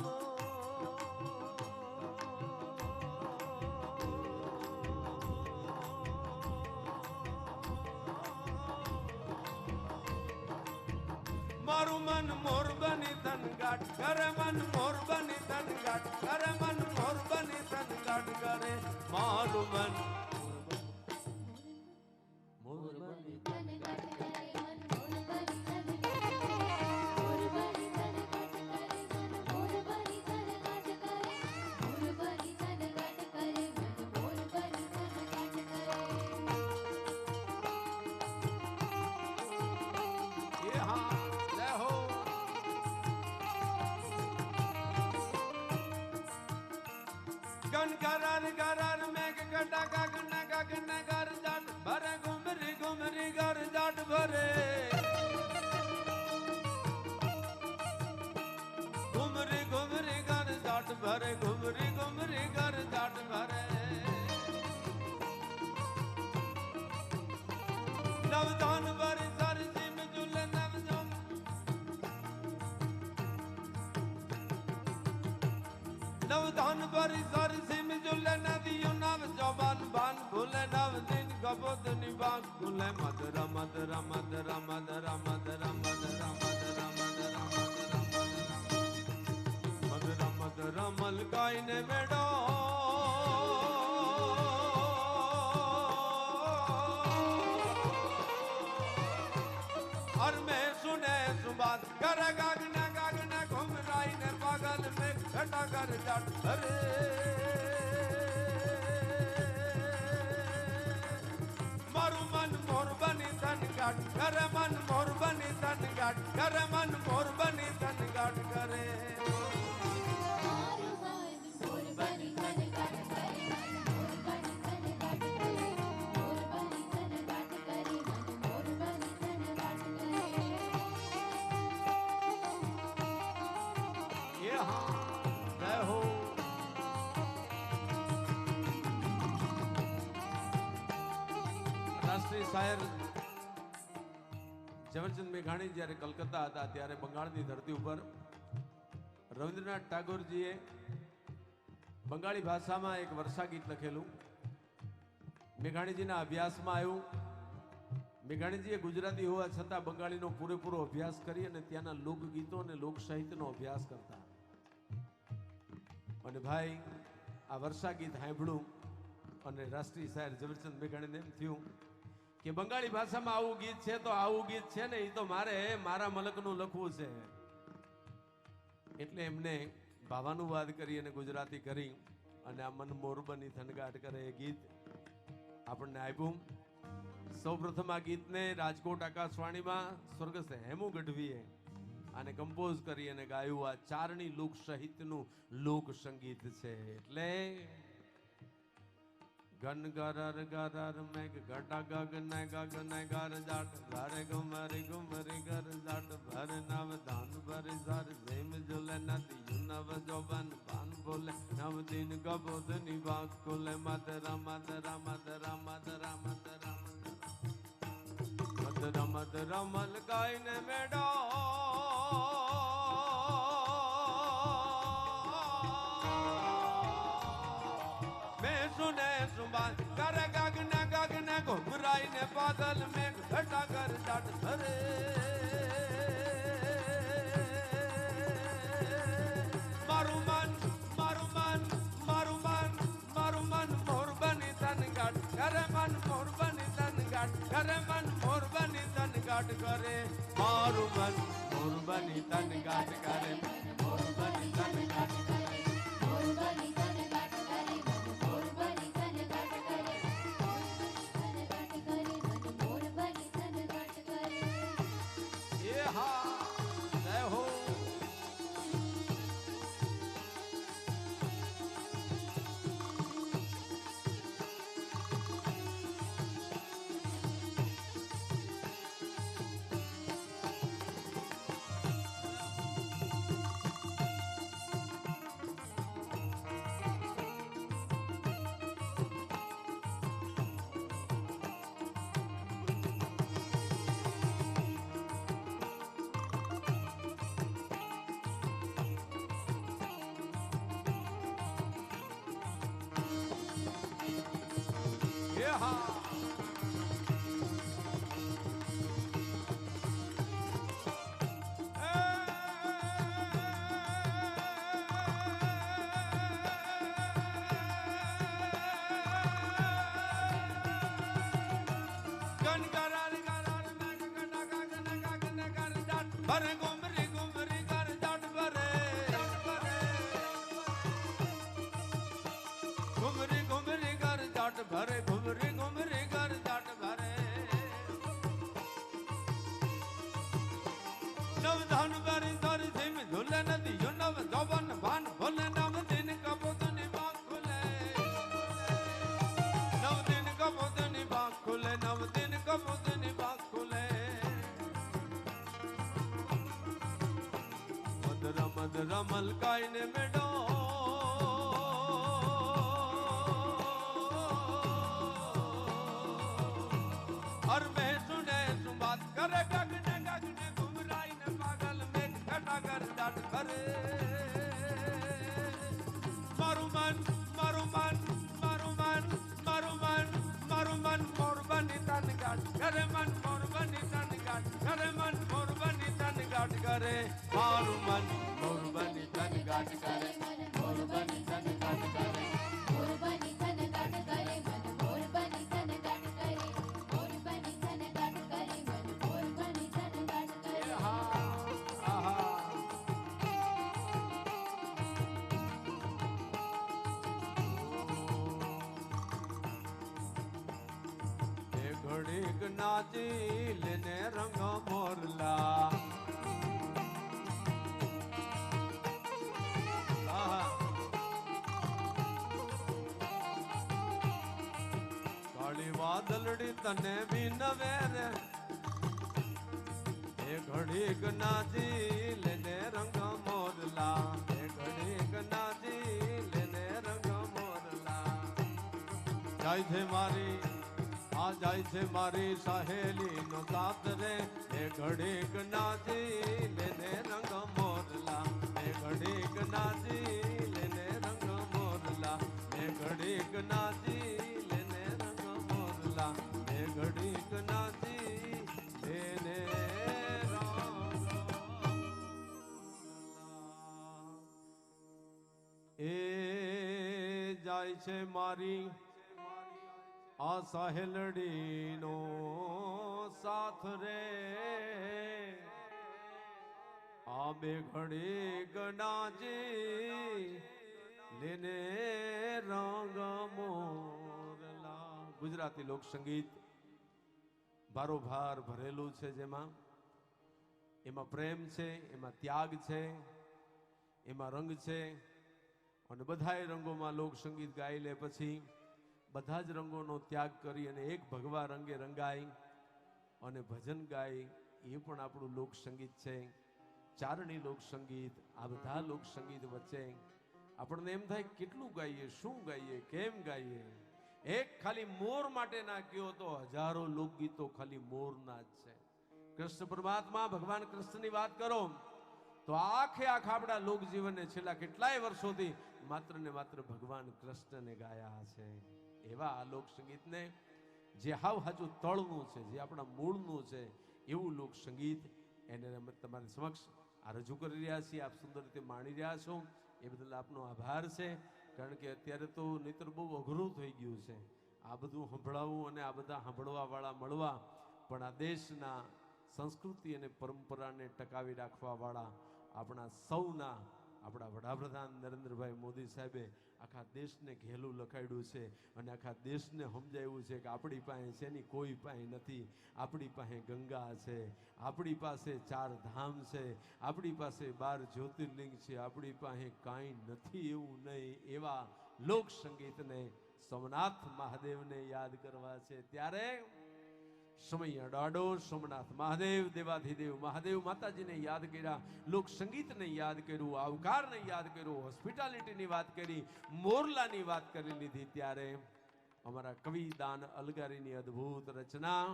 મારું મન મોર બની થન ગાટ કરે, મન મોર બની થન ગાટ કરે, મન મોર બની થન ગાટ કરે. મારું મન મોર બની થન ગાટ કરે, મન મોર બની થન ગાટ કરે. મોર બની થન ગાટ કરે, મન મોર બની થન ગાટ કરે. મોર બની થન ગાટ કરે, મન મોર બની થન ગાટ કરે. એ હા લે હો. ગન ગરાર મેઘ કટા ગગન ગર જાટ ભરે ઘુમરી ગર જાટ ભરે. ઘુમરી ગર જાટ ભરે, ઘુમરી ગર જાટ ભરે. નવધાન ભરી સર સિમ ઝુલ નવજો નવધાન ભરી સર સિમ ઝુલ નદિયો નવ જવાન ભાન ભૂલે નવ દિન ગબોદ નિભાગ ભૂલે. મધરા મધરા મધરા મધરા મધરા મધરા મધરા મધરા મધરા મલકાઈને મેડો और मैं सुने सुबात कर गागना घुमराई ने पागल में घटा कर जाट अरे. मारू मन मोर बनी तन गाट करे, मन मोर बनी तन गाट करे, मन मोर बनी तन गाट करे. મારું મન મોર બની થન ગાટ કરે, મન મોર બની થન ગાટ કરે. મોર બની થન ગાટ કરે, મન મોર બની થન ગાટ કરે. ये हाँ जय हो. રાષ્ટ્રીય શાયર ઝવેરચંદ મેઘાણી જ્યારે કલકત્તા હતા ત્યારે બંગાળની ધરતી ઉપર રવિન્દ્રનાથ ટાગોરજીએ બંગાળી ભાષામાં એક વર્ષા ગીત લખેલું. મેઘાણીજીના અભ્યાસમાં આવ્યું. મેઘાણીજીએ ગુજરાતી હોવા છતાં બંગાળીનો પૂરેપૂરો અભ્યાસ કરી અને ત્યાંના લોકગીતો અને લોક સાહિત્યનો અભ્યાસ કરતા. અને ભાઈ આ વર્ષા ગીત સાંભળ્યું અને રાષ્ટ્રીય શાયર ઝવેરચંદ મેઘાણીને એમ થયું કે બંગાળી ભાષામાં આવું ગીત છે તો આવું ગીત છે ને એ તો મારે મારા મલકનું લખવું છે. એટલે એમને ભાવાનુવાદ કરી અને ગુજરાતી કરી અને આ મન મોરબની થનગાટ કરે એ ગીત આપણને આપ્યું. સૌપ્રથમ આ ગીતને રાજકોટ આકાશવાણીમાં સ્વર્ગસ્થ હેમુ ગઢવીએ આને કમ્પોઝ કરી અને ગાયું. આ ચારણી લોક સાહિત્યનું લોક સંગીત છે. એટલે ગન ગરર ગરર મેઘ ઘટા ગગ ને ગગ ને ગર જાટ ઘરે ગુમરી ગુમરી ગર જાટ ભર નવ ધાન ભર ઝર જેમ ઝુલે નદી નવ જોબન પાન બોલે નવ દિન ગબોદ ની વાત કોલે મદરા મદરા મદરા મદરા મદરા મદરા મદરા મલકાઈ ને મેડો કરે ગગને ગગને ઘુમરાઈ ને પાગલ મેં ઘટા કર જાટ ધરે મારું મન મારું મન મારું મન મારું મન મોર બની તન ગાટ કરે મન મોર બની તન ગાટ કરે મન મોર બની તન ગાટ કરે મારું મન મોર બની તન ગાટ કરે મોર બની તન ગાટ કરે મોર બની તન ગાટ કરે મોર બની તન ગાટ કરે મોર બની તન ગાટ કરે. એ હા જય હો. ભરે ગુમરી ગુમરી કર જાટ ભરે ગુમરી ગુમરી કર જાટ ભરે ગુમરી ગુમરી કર જાટ ભરે નવ ધન ભરી ધરી ધીમ ઝુલે નદી યો નવ જોબન ભાન ભોલે નવ દિન કબૂત ની બાગ ખુલે નવ દિન કબૂત ની બાગ ખુલે નવ દિન કબૂત ની બાગ ખુલે મદરા મલકાઈ ને મેડો હર મેં સુને સુબાત કરે ગગને ગગને ઘુમરાઈ ને પાગલ મેં ઘટા કર જાટ કરે મારું મન મારું મન મારું મન મારું મન મારું મન મોર બની તન ગાટ કરે મન મોર બની તન ગાટ કરે મન મોર બની તન ગાટ કરે મારું મન મોર બની તન ગાટ કરે મોર બની તન ગાટ કરે મોર બની તન ગાટ કરે મન મોર બની તન ગાટ કરે મોર બની તન ગાટ કરે મન મોર બની તન ગાટ કરે. ઘડીક નાચી લેને રંગ મોરલા કાળી વાદલડી તને બી નવે રે એ ઘડીક નાચી લેને રંગ મોરલા એ ઘડીક નાચી લેને રંગ મોરલા જાય છે મારી આ જાય છે મારી સહેલી નો સાથ રે એ ઘડીક નાચી લેને રંગ મોરલા એ ઘડીક નાચી લેને રંગ મોરલા એ ઘડીક નાચી લેને રંગ મોરલા એ ઘડીક નાચી આય છે મારી આ સાહેલડીનો સાથ રે આ બે ઘડી ગણાજી લેને રંગ મોરલા. ગુજરાતી લોક સંગીત ભારોભાર ભરેલું છે, જેમાં એમાં પ્રેમ છે, એમાં ત્યાગ છે, એમાં રંગ છે. અને બધાય રંગોમાં લોક સંગીત ગાઈ લે પછી બધા જ રંગોનો ત્યાગ કરી અને એક ભગવા રંગે રંગાય અને ભજન ગાય, એ પણ આપણું લોક સંગીત છે. ચારણી લોક સંગીત, આ બધા લોક સંગીત વચ્ચે આપણને એમ થાય કેટલું ગાઈએ, શું ગાઈએ, કેમ ગાઈએ. એક ખાલી મોર માટે ના કયો તો હજારો લોકગીતો ખાલી મોરના જ છે. કૃષ્ણ પરમાત્મા ભગવાન કૃષ્ણની વાત કરો તો આખે આખા આપણા લોક જીવનને છેલ્લા કેટલાય વર્ષોથી માત્ર ને માત્ર ભગવાન કૃષ્ણને ગાયા છે. એવા આ લોક સંગીતને જે હાવ હાજુ તળનું છે, જે આપણા મૂળનું છે, એવું લોક સંગીત એને અમે તમારી સમક્ષ આ રજૂ કરી રહ્યા છીએ. આપ સુંદર રીતે માણી રહ્યા છો, એ બદલ આપનો આભાર છે. કારણ કે અત્યારે તો નહીતર બહુ અઘરું થઈ ગયું છે આ બધું સંભળાવવું અને આ બધા સાંભળવા વાળા મળવા. પણ આ દેશના સંસ્કૃતિ અને પરંપરાને ટકાવી રાખવા વાળા આપણા સૌના આપણા વડાપ્રધાન નરેન્દ્રભાઈ મોદી સાહેબે આખા દેશને ઘેલું લખાડ્યું છે અને આખા દેશને સમજાવ્યું છે કે આપણી પાસે છે ની કોઈ પાસે નથી. આપણી પાસે ગંગા છે, આપણી પાસે 4 ધામ છે, આપણી પાસે 12 જ્યોતિર્લિંગ છે, આપણી પાસે કાંઈ નથી એવું નહીં. એવા લોક સંગીતને સોમનાથ મહાદેવને યાદ કરવા છે. ત્યારે સમય અડાડો સોમનાથ મહાદેવ દેવાધિદેવ મહાદેવ માતાજીને યાદ કર્યા, લોક સંગીતને યાદ કર્યું, આવકારને યાદ કર્યું, હોસ્પિટાલિટીની વાત કરી, મોરલાની વાત કરી લીધી. ત્યારે અમારા કવિ દાન અલગારીની અદ્ભુત રચના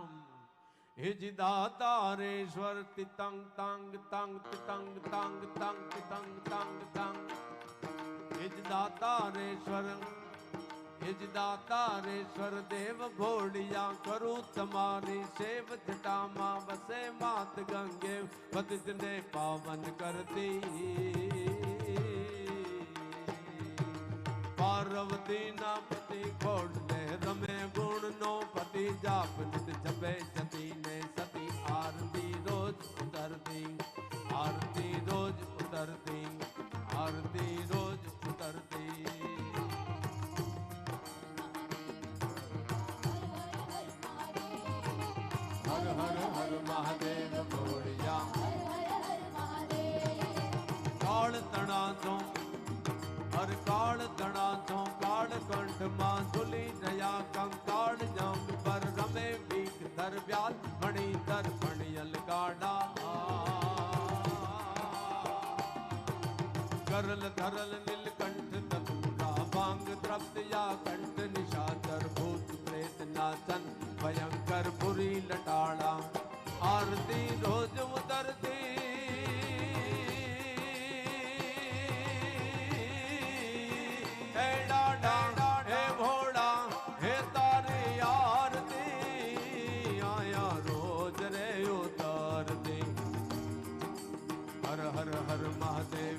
હેજ દાતારેશ્વર તિતંગ તાંગ તાંગ તિતંગ તાંગ તાંગ તિતંગ તાંગ તાંગ હેજ દાતારેશ્વર હેજ દાતારેશ્વર દેવ ભોળિયા કરું તમારી સેવ. જટામાં વસે માત ગંગે પતિતને પાવન કરતી. પાર્વતી ના પતિ ખોડલે રમે ગુણ નો પતિ જાપ નિત જપે જતી ને સતી. આરતી રોજ ઉતરતી, આરતી રોજ ઉતરતી, આરતી રોજ ઉતરતી. હર હર હર મહાદેવ ભોળિયા. કાળ તણા છો, હર કાળ તણા છો, કાળ કંઠમાં ઝૂલી રહ્યા કંકાળ જંગ પર રમે ભીખ ધર વ્યાલ મણિ ધર મણિયલ ગાડા. કરલ ધરલ નીલકંઠ તતુરા ભાંગ દ્રપ્તયા કંઠ નિશાચર ભૂત પ્રેત નાચન ભયંકર પુરી લટાળા. આરતી રોજ ઉતરતી, હે ડાડા હે ભોળા હે તારી આરતી આયા રોજ રે ઉતરતી. હર હર હર મહાદેવ,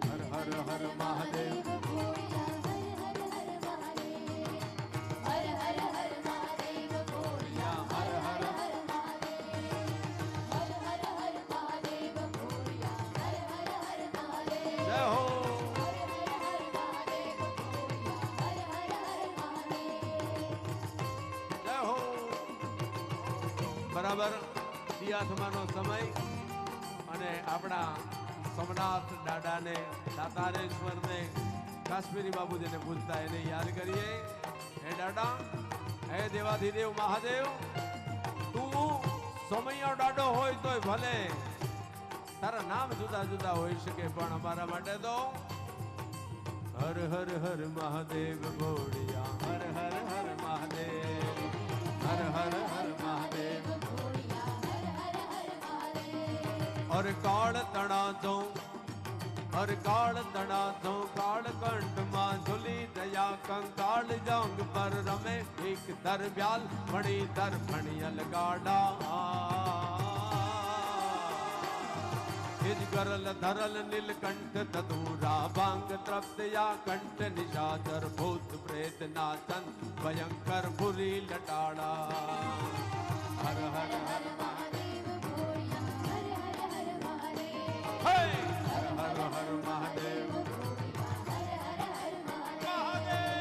હર હર હર મહાદેવ. બરાબર દિયાથમાનો સમય અને આપણા સોમનાથ દાદાને, દાતારેશ્વરને, કાશ્મીરી બાબુજીને પૂછતા એને યાદ કરીએ. હે દાદા, હે દેવાધિદેવ મહાદેવ, તું સમય દાડો હોય તોય ભલે, તારા નામ જુદા જુદા હોઈ શકે, પણ અમારા માટે તો હર હર હર મહાદેવ ભોળિયા. હર હર હર મહાદેવ, હર હર હર મહાદેવ. હર કાળ તણા છો, હર કાળ તણા છો, કાળ કંઠમાં ઝૂલી દયા કંકાળ જંગ પર રમે ભીખ ધર વ્યાલ મણિ ધર મણિયલ ગાડા. हिज गरल धरल नीलकंठ धतूरा भांग तृप्त या कंठ निशाचर भूत प्रेत नाचन भयंकर बुरी लटाड़ा हर हर हर महादेव भोरिया हर हर हर महादेव हे! हर हर हर महादेव हर हर हर महादेव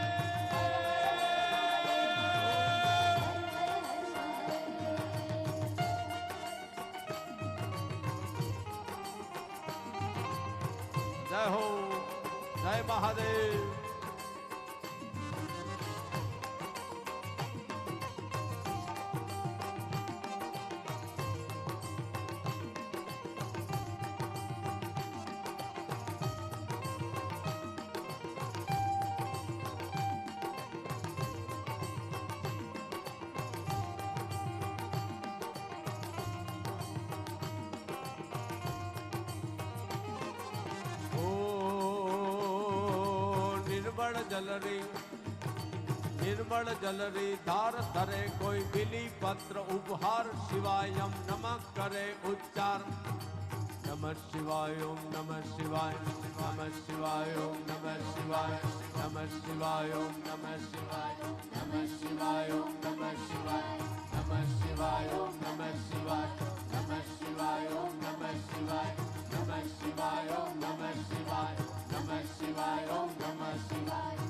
जय हो जय महादेव निर्मल जलरी धार धरे कोई बिली पत्र उपहार शिवायम नमः करे उच्चार नमः शिवाय ओम नमः शिवाय नमः शिवाय ओम नमः शिवाय नमः शिवाय ओम नमः शिवाय नमः शिवाय ओम नमः शिवाय नमः शिवाय ओम नमः शिवाय नमः शिवाय ओम नमः शिवाय नमः शिवाय ओम नमः शिवाय नमः शिवाय ओम नमः शिवाय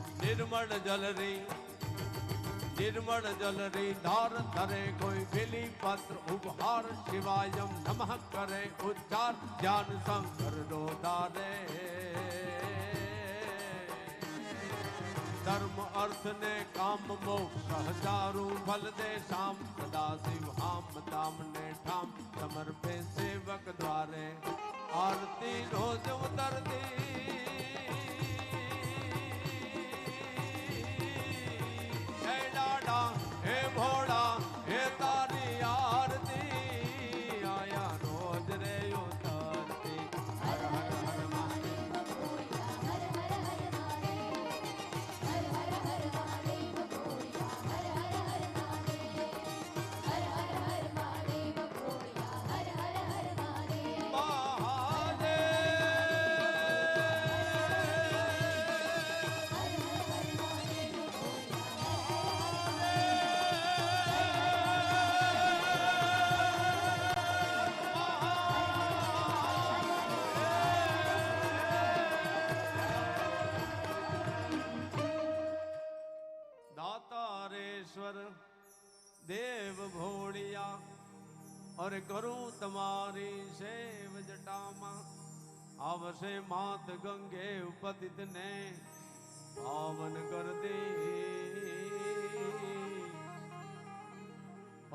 निर्मल जलरी धार धरे कोई बिली पत्र उपहार शिवायम नमः करे उच्चार ज्ञान शंकर डोदारे धर्म अर्थ ने काम मोक्ष हजारों फल दे शाम सदा शिव हाम दाम ने ठाम समर्पे सेवक द्वारे आरती रोज उतरती हे भोड़ा हे तारी आरती आया रोज रे उतरती हर हर हर महादेव भोरिया हर हर हर महादेव हर हर हर महादेव भोरिया हर हर हर महादेव हर हर हर महादेव भोरिया हर हर हर महादेव दातारेश्वर देव भोड़िया और करूं तुम्हारी सेव जटामा आवसे मात गंगे उपदित ने पावन कर दी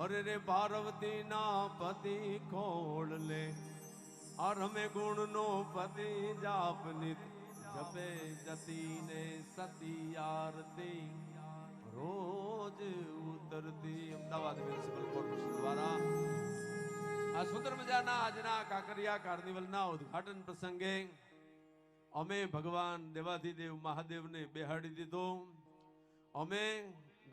और रे पार्वती ना पति खोल ले और हमें गुण नो पति जाप नित जपे जती ने सती आरती रोज उतरती अमदावाद म्युनिसिपल કોર્પોરેશન દ્વારા આ સુંદર મજાના આજના કાંકરિયા કાર્નિવલના ઉદ્ઘાટન પ્રસંગે અમે ભગવાન દેવાધિદેવ મહાદેવને બેહાડી દીધો અમે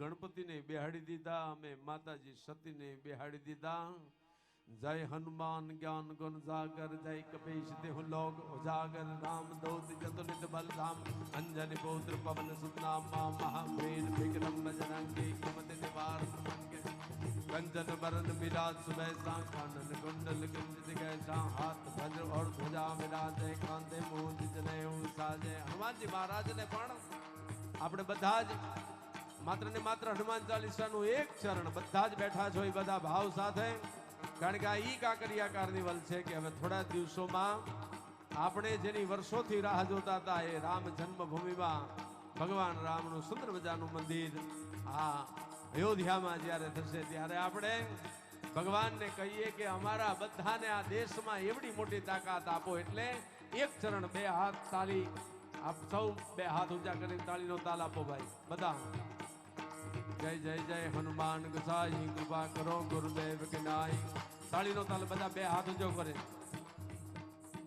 ગણપતિને બેહાડી દીધા અમે માતાજી સતીને બેહાડી દીધા जय हनुमान ज्ञान गुण जागर जय कपीश देहु लोग उजागर राम दूत जतुलित बल धाम अंजनी पौत्र पवन सुतनामा महावीर विक्रम बजरंगी कुमति निवार मंगे कंचन बरन विराज सुबैसा कानन कुंडल कुंजित कैसा हाथ वज्र और ध्वजा विराजे कांधे मूंज जनेऊ साजे हनुमानजी महाराज ने पण આપણે બધા જ માત્ર ને માત્ર હનુમાન ચાલીસાનું એક ચરણ બધા જ બેઠા છો એ બધા ભાવ સાથે કારણ કે આ ઈ કાંકરિયા કાર્નિવલ છે કે હવે થોડા દિવસોમાં આપણે જેની વર્ષોથી રાહ જોતા હતા એ રામ જન્મભૂમિમાં ભગવાન રામનું સુંદર મજાનું મંદિર આ અયોધ્યામાં જ્યારે થશે ત્યારે આપણે ભગવાનને કહીએ કે અમારા બધાને આ દેશમાં એવડી મોટી તાકાત આપો એટલે એક ચરણ બે હાથ તાળી આપ સૌ બે હાથ ઊંચા કરીને તાળીનો તાલ આપો ભાઈ બધા जय जय जय हनुमान गोसाई कृपा करो गुरुदेव के नाई ताली नो ताल बधा बे हाथ ऊंचो करे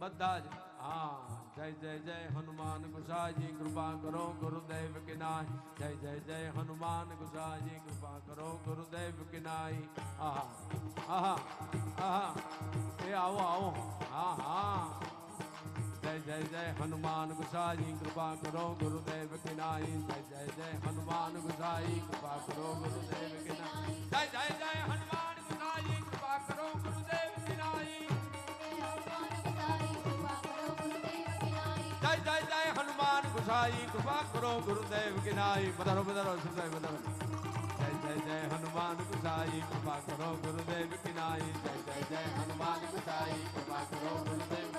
बधा ज हाँ जय जय जय हनुमान गोसाई कृपा करो गुरुदेव के नाई जय जय जय हनुमान गोसाई कृपा करो गुरुदेव के नाई आहा आहा आहा ए आओ आओ हाँ हाँ जय जय जय हनुमान गोसाई कृपा करो गुरुदेव की नाई। जय जय जय हनुमान गोसाई कृपा करो गुरुदेव की नाई। जय जय जय हनुमान गोसाई कृपा करो गुरुदेव की नाई। जय जय जय हनुमान गोसाई कृपा करो गुरुदेव की नाई। बधारो बधारो सुनसाई बधारो। जय जय जय हनुमान गोसाई कृपा करो गुरुदेव की नाई। जय जय जय हनुमान गोसाई कृपा करो गुरुदेव।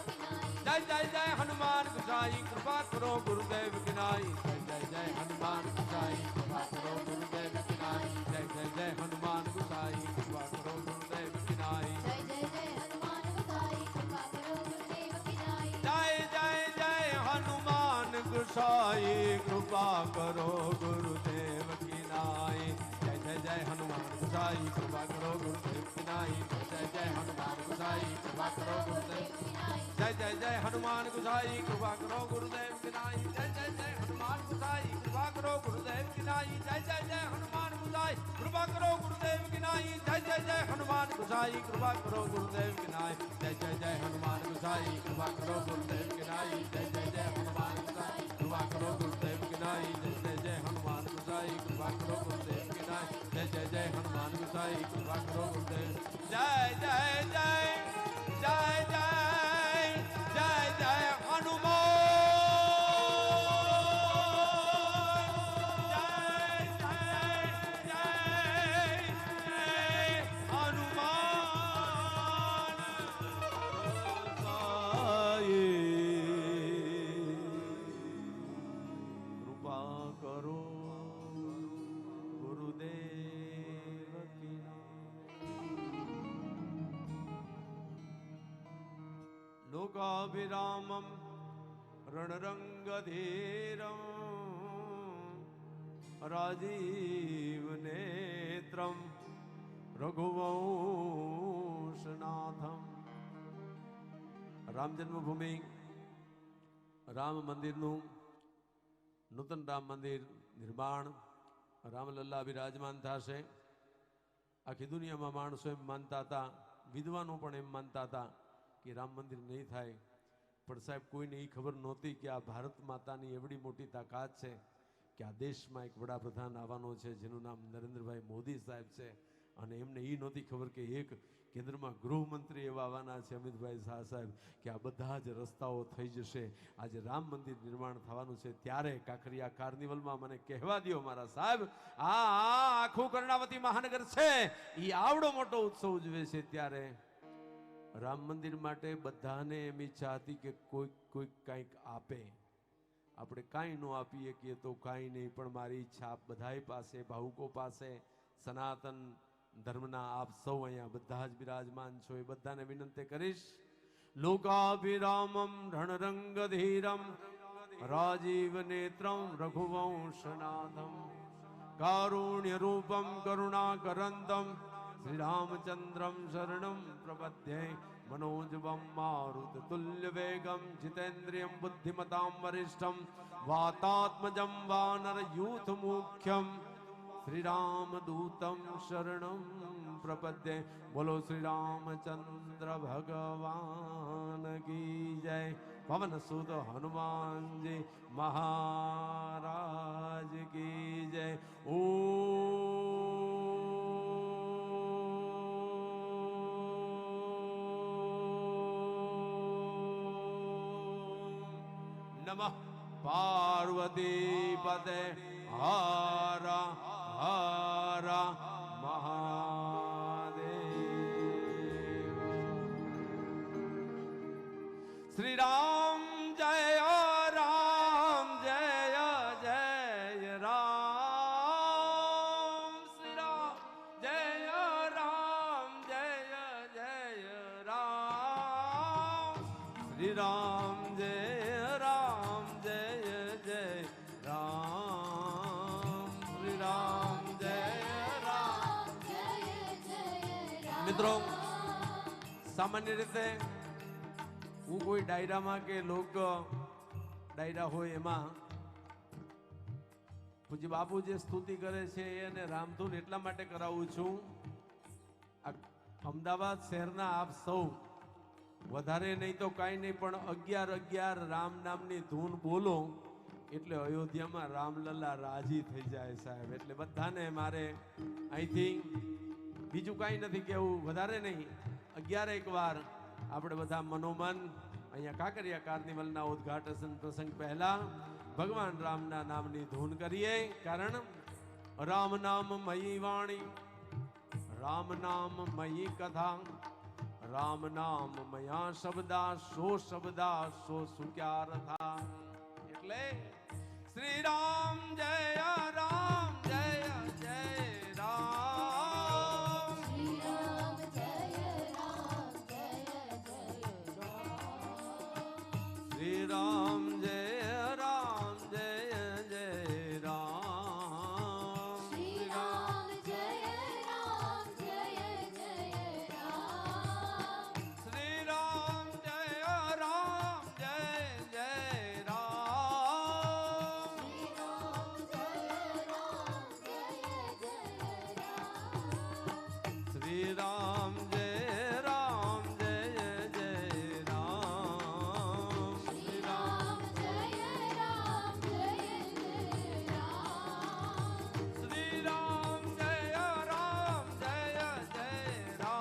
जय जय जय हनुमान गोसाई कृपा करो गुरुदेव की नाई। जय जय जय हनुमान गोसाई कृपा करो गुरुदेव की नाई। जय जय जय हनुमान गोसाई कृपा करो गुरुदेव की नाई। जय जय जय हनुमान गोसाई कृपा करो गुरुदेव की नाई। जय जय जय हनुमान गोसाई कृपा करो गुरुदेव की नाई। जय जय जय हनुमान गोसाई कृपा करो गुरुदेव की नाई। जय जय जय हनुमान गोसाई कृपा करो गुरुदेव की नाई। जय जय जय हनुमान गोसाई कृपा करो गुरुदेव की नाई। जय जय जय हनुमान गोसाई कृपा करो गुरुदेव की नाई। जय जय जय हनुमान गोसाई कृपा करो गुरुदेव की नाई। जय जय जय हनुमान गोसाई कृपा करो गुरुदेव की नाई। जय जय जय हनुमान गोसाई कृपा करो गुरुदेव की नाई। जय जय जय हनुमान गोसाई कृपा करो गुरुदेव की नाई। जय जय जय हनुमान गोसाई कृपा करो गुरुदेव की नाई। जय जय जय हनुमान गोसाई कृपा करो गुरुदेव। जय जय जय जय जय जय जय हनुमान। जय जय जय जय हनुमान गोसाई कृपा करो गुरुदेव की लोकाभिरामं रणरंगधीरं राजीवनेत्रं रघुवंशनाथं। राम जन्मभूमि राम मंदिरનું નૂતન રામ મંદિર નિર્માણ રામલલ્લા બિરાજમાન થશે. આખી દુનિયામાં માણસો એમ માનતા હતા, વિદ્વાનો પણ એમ માનતા હતા કે રામ મંદિર નહીં થાય. પણ સાહેબ કોઈને એ ખબર નહોતી કે આ ભારત માતાની એવડી મોટી તાકાત છે કે આ દેશમાં એક વડાપ્રધાન આવવાનો છે જેનું નામ નરેન્દ્રભાઈ મોદી સાહેબ છે. અને એમને એ નહોતી ખબર કે એક કેન્દ્રમાં ગૃહમંત્રી એવા આવવાના છે અમિતભાઈ શાહ સાહેબ કે આ બધા જ રસ્તાઓ થઈ જશે. આજે રામ મંદિર નિર્માણ થવાનું છે ત્યારે કાંકરિયા કાર્નિવલમાં મને કહેવા દો મારા સાહેબ, આ આખું કર્ણાવતી મહાનગર છે એ આવડો મોટો ઉત્સવ ઉજવે છે ત્યારે રામ મંદિર માટે બધાને એમ ઈચ્છા હતી કે કોઈક કંઈક આપે. આપણે કાંઈ ન આપીએ કે તો કાંઈ નહીં, પણ મારી ઈચ્છા આપ બધાય પાસે, ભાવુકો પાસે, સનાતન ધર્મના આપ સૌ અહીંયા બધા જ બિરાજમાન છો એ બધાને વિનંતી કરીશ. લોકાભિરામમ રણરંગધીરમ રાજીવનેત્રમ રઘુવંશનાથમ કારુણ્ય રૂપમ કરુણાકરંતમ શ્રીરામચંદ્રમ શરણમ પ્રપદ્યે मनोजवं मारुततुल्यवेगं जितेन्द्रियं बुद्धिमतां वरिष्ठं वातात्मजं वानरयूथमुख्यं श्रीरामदूतं शरणं प्रपद्ये। बोलो श्री रामचंद्र भगवान की जय। पवन सुत हनुमान जी महाराज की जय। ओ नमः पार्वती पते हर हर महादेव। श्री राम जय राम जय जय राम। श्री राम जय राम जय जय राम। श्री राम जय राम जय जय राम। श्री राम जय राम जय जय राम। મિત્રો સામાન્ય રીતે હું કોઈ ડાયરામાં કે લોક ડાયરા હોય એમાં પૂજ્ય બાપુ જે સ્તુતિ કરે છે એને રામધૂન એટલા માટે કરાવું છું. અમદાવાદ શહેરના આપ સૌ વધારે નહીં તો કાંઈ નહીં, પણ 11 રામ નામની ધૂન બોલો એટલે અયોધ્યામાં રામલલ્લા રાજી થઈ જાય સાહેબ. એટલે બધાને મારે અહીંથી બીજું કાંઈ નથી કેવું, વધારે નહીં, 11 વાર આપણે બધા મનોમન અહીંયા કાંકરિયા કાર્નિવલના ઉદ્ઘાટન પ્રસંગ પહેલા ભગવાન રામના નામની ધૂન કરીએ. કારણ રામ નામ મયી વાણી, રામ નામ મયી કથા, રામ નામ મયા શબ્દા સો સુક્યા રથા. એટલે શ્રી રામ જય રામ જય જય રામ. શ્રી રામ જય રામ જય જય રામ. શ્રી રામ જય રામ જય જય રામ. શ્રી રામ જય રામ જય જય રામ. શ્રી રામ જય રામ જય જય રામ. શ્રી રામ જય રામ જય જય રામ. શ્રી રામ જય રામ જય જય રામ. શ્રી રામ જય રામ જય જય રામ. શ્રી રામ જય રામ જય જય રામ.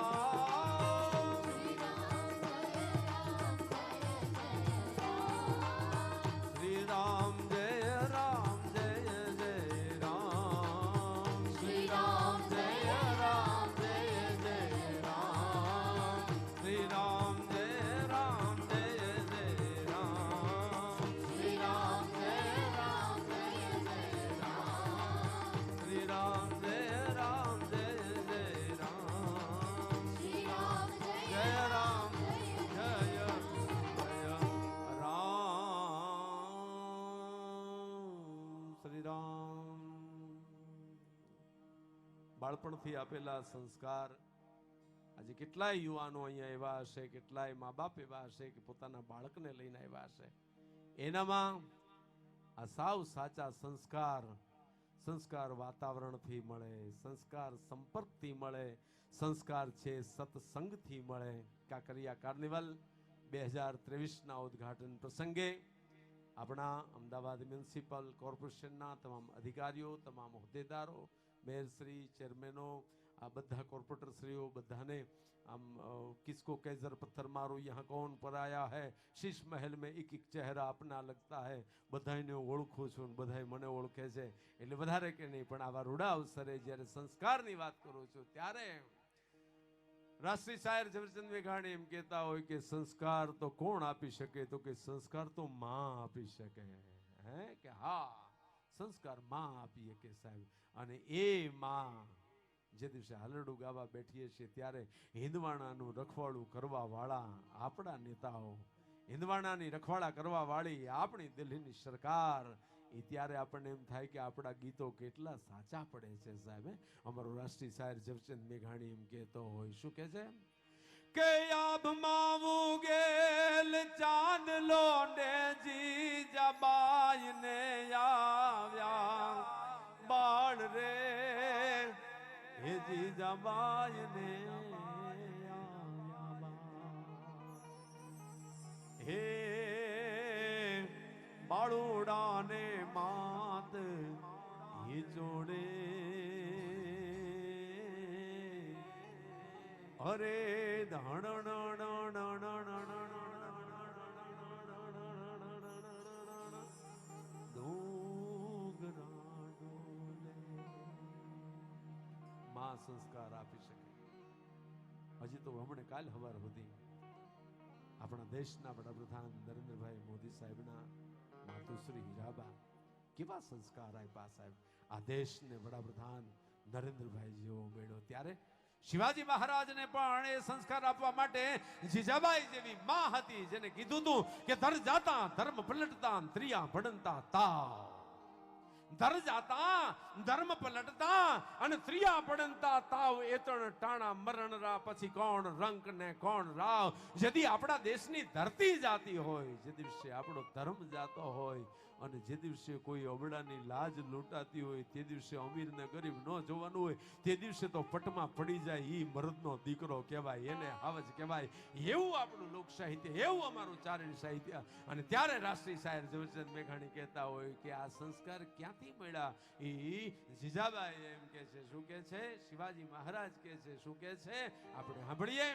શ્રી રામ જય રામ જય જય રામ. શ્રી રામ જય રામ જય જય રામ. શ્રી રામ જય રામ જય જય રામ. શ્રી રામ જય રામ જય જય રામ. શ્રી રામ જય રામ જય જય રામ. શ્રી રામ જય જય રામ જય જય રામ. શ્રી રામ. બાળપણથી આપેલા સંસ્કાર આજે કેટલાય યુવાનો અહીંયા એવા હશે, કેટલાય મા બાપ એવા હશે કે પોતાના બાળકને લઈને આવ્યા હશે. એનામાં આ સાવ સાચા સંસ્કાર વાતાવરણથી મળે, સંસ્કાર સંપર્કથી મળે, સંસ્કાર છે સત્સંગથી મળે. કાંકરિયા કાર્નિવલ 2023ના ઉદ્ઘાટન પ્રસંગે આપણા અમદાવાદ મ્યુનિસિપલ કોર્પોરેશનના તમામ અધિકારીઓ, તમામ હોદ્દેદારો, મેયરશ્રી, ચેરમેનો, આ બધા કોર્પોરેટરશ્રીઓ બધાને આમ કિસકો कैजर पत्थर मारो यहाँ कौन पर आया है, शीश महल में एक एक चेहरा अपना लगता है. બધાને ઓળખું છું, બધાય મને ઓળખે છે. એટલે વધારે કે નહીં, પણ આવા રૂડા અવસરે જ્યારે સંસ્કારની વાત કરું છું ત્યારે રાષ્ટ્રીય શાયર ઝવેરચંદ મેઘાણી એમ કહેતા હોય કે સંસ્કાર તો કોણ આપી શકે, તો કે સંસ્કાર તો માં આપી શકે. હે કે હા, સંસ્કાર માં આપી શકે સાહેબ. અને એ માં જે દિવસે હાલરડું ગાવા બેઠીએ છીએ ત્યારે હિંદવાણાનું રખવાડું કરવા વાળા આપણા નેતાઓ, હિંદવાણાની રખવાડા કરવા વાળી આપણી દિલ્હીની સરકાર, એ ત્યારે આપણને એમ થાય કે આપણા ગીતો કેટલા સાચા પડે છે સાહેબ. અમારો રાષ્ટ્રીય શાયર ઝવેરચંદ મેઘાણી એમ કહેતો હોય, શું કહે છે કે આભમાં ગેલ ચાંદલો ને જીજાબાઈ ને આવ્યા બાળ રે, હે જીજાબાઈ ને આવ્યા બાળ. હે બાળુડા ને માત એ જોડે, અરે માં સંસ્કાર આપી શકે. હજી તો હમણે કાલ હવાર સુધી આપણા દેશના વડાપ્રધાન નરેન્દ્રભાઈ મોદી સાહેબના માતુશ્રી હીરાબા કેવા સંસ્કાર આપ્યા સાહેબ. આ દેશને વડાપ્રધાન નરેન્દ્રભાઈ જેવો મળ્યો ત્યારે શિવાજી મહારાજને પણ એ સંસ્કાર આપવા માટે જીજાબાઈ જેવી માં હતી, જેને કીધું હતું કે ધર જાતા ધર્મ પલટતા ત્રિયા ભણતા તાવ. ધર જાતા ધર્મ પલટતા અને ત્રિયા પડંતા તાવ એતણ ટાણા મરણ રા પછી કોણ રંક ને કોણ રાવ. જેથી આપણા દેશની ધરતી જાતી હોય, જે દિવસે આપણો ધર્મ જાતો હોય, અને જે દિવસે કોઈ અબડાની લાજ લૂંટાતી હોય તે દિવસે અમીર ને ગરીબ ન જોવાનું હોય તે દિવસે તો પટમાં પડી જાય ઈ મર્દનો દીકરો કહેવાય, એને હાવજ કહેવાય. એવું આપણું લોક સાહિત્ય, એવું અમારું ચારણ સાહિત્ય. અને ત્યારે રાષ્ટ્રીય શાયર ઝવેરચંદ મેઘાણી કહેતા હોય કે આ સંસ્કાર ક્યાંથી મળ્યા. ઈ જીજાબાઈ એમ કે છે, શું કે છે, શિવાજી મહારાજ કે છે, શું કે છે, આપણે સાંભળીએ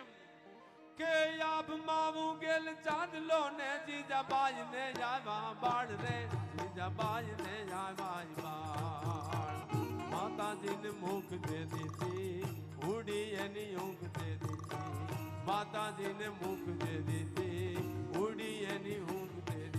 કે આબ માવું ગેલ ચાંદલો ને જીજાબાઈ ને આવ્યા બાળ રે, જીજાબાઈ ને આવ્યા બાળ. માતાજીને મુખ દે દીધી ઉડી એની ઊંઘ દે દીધી, માતાજીને મુખ દે દીધી ઉડી એની ઊંઘ દે દીધી.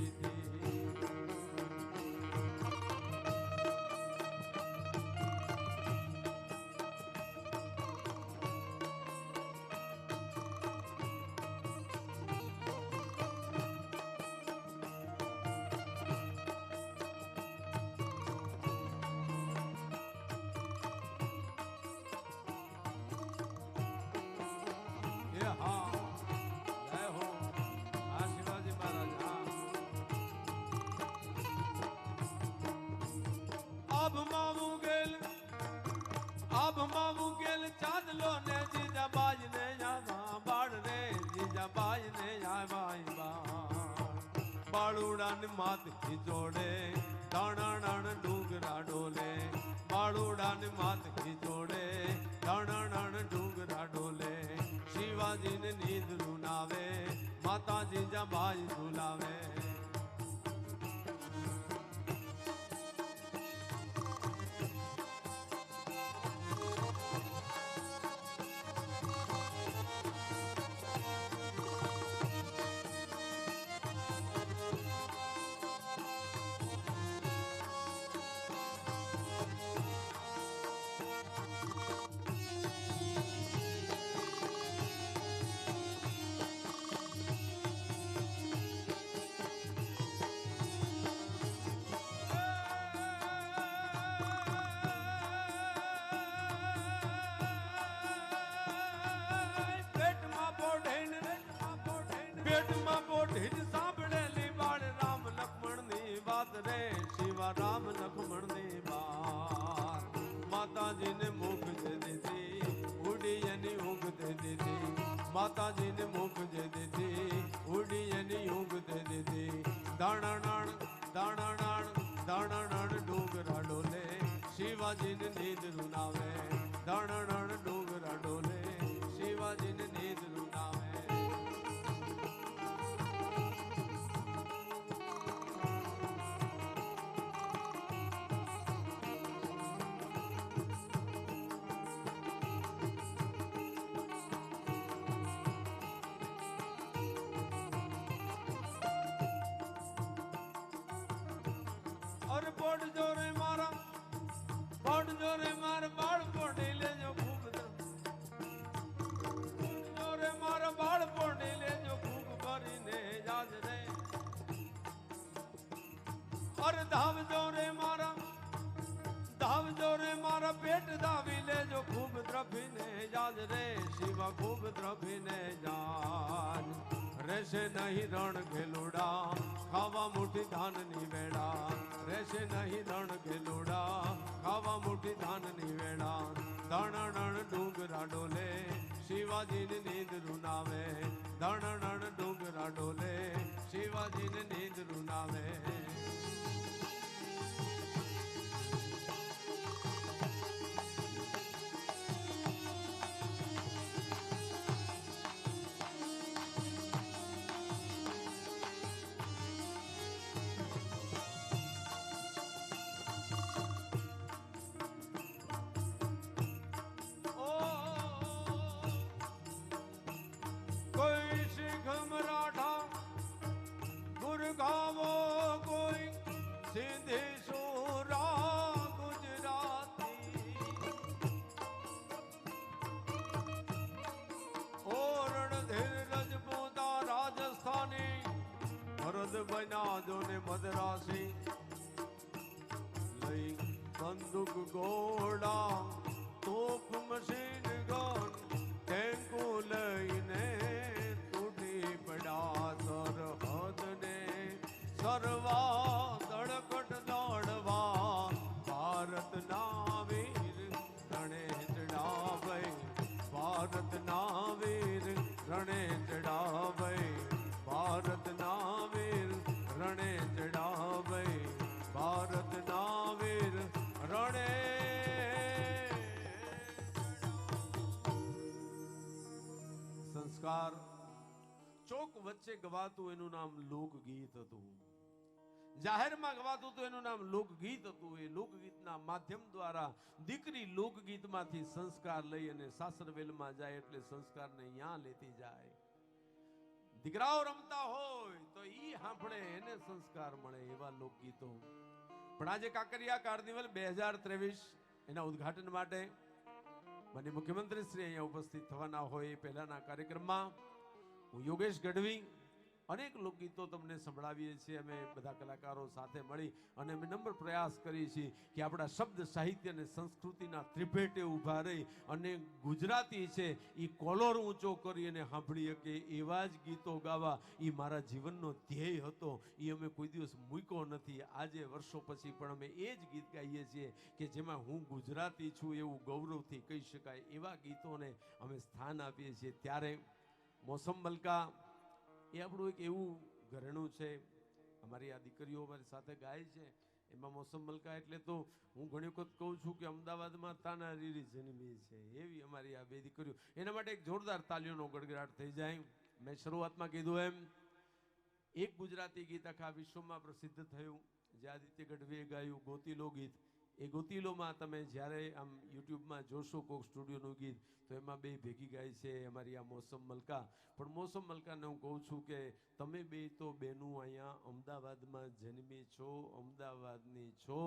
ચાંદલો ને જીજાબાઈ ને આવ્યા બાળ રે, જીજાબાઈ ને આવ્યા બાળ. બાળુડા ને માથે જોડે દાણાણ ડુંગરા ડોલે, બાળુડા ને માથે જોડે દાણાણ ડુંગરા ડોલે. શિવાજી ને નીંદ રૂનાવે, માતા જીજાબાઈ ઝુલાવે. સાંભળેલી બાળ રામ લક્ષ્મણ ની વાત રે, શિવા રામ લક્ષ્મણ ની વાત. માતાજીને મુખ દે દીધી ઉડી એની ઊંઘ દે દીધી, માતાજીને મુખ દે દીધી ઉડી એની ઊંઘ દે દીધી. દાણાણ દાણાણ દાણાણ ડુંગરા ડોલે, શિવાજીને નીંદ રૂનાવે. દાણાણ ડુંગરા ડોલે, શિવાજીને નીંદ રૂનાવે. પડજો રે મારા બાળ પોડી લેજો ખૂબ, પડજો રે મારા બાળ પોડી લેજો ખૂબ ભરીને જાજ રે. અરે ધાવજો રે મારા પેટ ધાવી લેજો ખૂબ દ્રફીને જાજ રે, શિવા ખૂબ દ્રફીને જાજ. રહેશે નહીં રણ ઘેલુડા ખાવા મુઠી ધાનની વેળા, રહેશે નહીં રણ ઘેલુડા ખાવા મુઠી ધાનની વેળા. દાણાણ ડુંગરા ડોલે, શિવાજીને નીંદ રૂનાવે. દાણાણ ડુંગરા ડોલે, શિવાજીને નીંદ રૂનાવે. ગાવો કોઈ સિંધી સુરા ગુજરાતી, ઓરણ ધીર રજપૂતા રાજસ્થાની, ભરત બન્યા જો ને મદ્રાસી. લઈ બંદૂક ઘોડા તોપ મશીન ગન ટેન્કુ લઈને તૂટી પડ્યા સરહદ ને સરવા દડક સંસ્કાર. ચોક વચ્ચે ગવાતું એનું નામ લોકગીત હતું. જાહેરમાં ગવાતું હતું એનું નામ લોકગીત હતું. એ લોકગીતના માધ્યમ દ્વારા દીકરી લોકગીતમાંથી સંસ્કાર લઈ અને સાસરવેલમાં જાય એટલે સંસ્કારને અહીંયા લેતી જાય. દીકરાઓ રમતા હોય તો ઈ સાંભળે એને સંસ્કાર મળે એવા લોકગીતો. પણ આજે કાંકરિયા કાર્નિવલ 2023 એના ઉદ્ઘાટન માટે માનનીય મુખ્યમંત્રી શ્રી અહીંયા ઉપસ્થિત થવાના હોય એ પહેલાના કાર્યક્રમમાં હું યોગેશ ગઢવી અનેક લોકગીતો તમને સંભળાવીએ છીએ. અમે બધા કલાકારો સાથે મળી અને અમે નમ્ર પ્રયાસ કરીએ છીએ કે આપણા શબ્દ સાહિત્ય અને સંસ્કૃતિના ત્રિભેટે ઊભા રહી અને ગુજરાતી છે એ કોલર ઊંચો કરી અને સાંભળી શકે એવા જ ગીતો ગાવા એ મારા જીવનનો ધ્યેય હતો. એ અમે કોઈ દિવસ મૂક્યો નથી. આજે વર્ષો પછી પણ અમે એ જ ગીત ગાઈએ છીએ કે જેમાં હું ગુજરાતી છું એવું ગૌરવથી કહી શકાય એવા ગીતોને અમે સ્થાન આપીએ છીએ. ત્યારે મોસમ મલકા એ આપણું એક એવું ઘરેણું છે. અમારી આ દીકરીઓ અમારી સાથે ગાય છે. એમાં મોસમ મલકા એટલે તો હું ઘણી વખત કહું છું કે અમદાવાદમાં તાના રીરી જન્મી છે એવી અમારી આ બે દીકરીઓ. એના માટે એક જોરદાર તાલીઓનો ગડગડાટ થઈ જાય. મેં શરૂઆતમાં કીધું એમ એક ગુજરાતી ગીત આખા વિશ્વમાં પ્રસિદ્ધ થયું જે આદિત્ય ગઢવીએ ગાયું ગોતીલો ગીત. એ ગોતીલોમાં તમે જ્યારે આમ યુટ્યુબમાં જોશો કોક સ્ટુડિયોનું ગીત તો એમાં બે ભેગી ગાય છે અમારી આ મોસમ મલકા. પણ મોસમ મલકાને હું કહું છું કે તમે બે તો બેનું અહીંયા અમદાવાદમાં જન્મી છો, અમદાવાદની છો,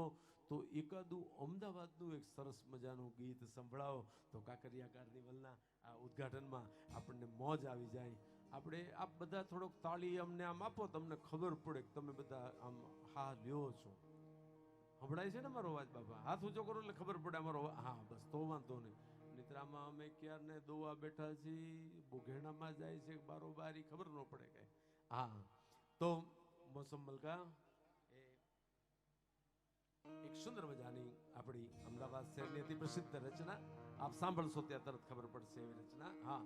તો એકાદું અમદાવાદનું એક સરસ મજાનું ગીત સંભળાવો તો કાંકરિયા કાર્નિવલના આ ઉદ્ઘાટનમાં આપણને મોજ આવી જાય. આપણે આપ બધા થોડોક તાળી અમને આમ આપો, તમને ખબર પડે કે તમે બધા આમ હા લ્યો છો. સંભળાય છે ને મારો અવાજ બાપા? હાથ ઊંચો કરો એટલે ખબર પડે અમારો. હા બસ તો વાંધો નહીં. નિદ્રામાં અમે ક્યારને દોવા બેઠા છીએ, બોઘેણામાં જાય છે બારોબારી ખબર ન પડે કઈ. હા તો મોસમ મલકા એ એક સુંદર મજાની આપણી અમદાવાદ શહેરની અતિ પ્રસિદ્ધ રચના. આપ સાંભળશો ત્યાં તરત ખબર પડશે એવી રચના. હા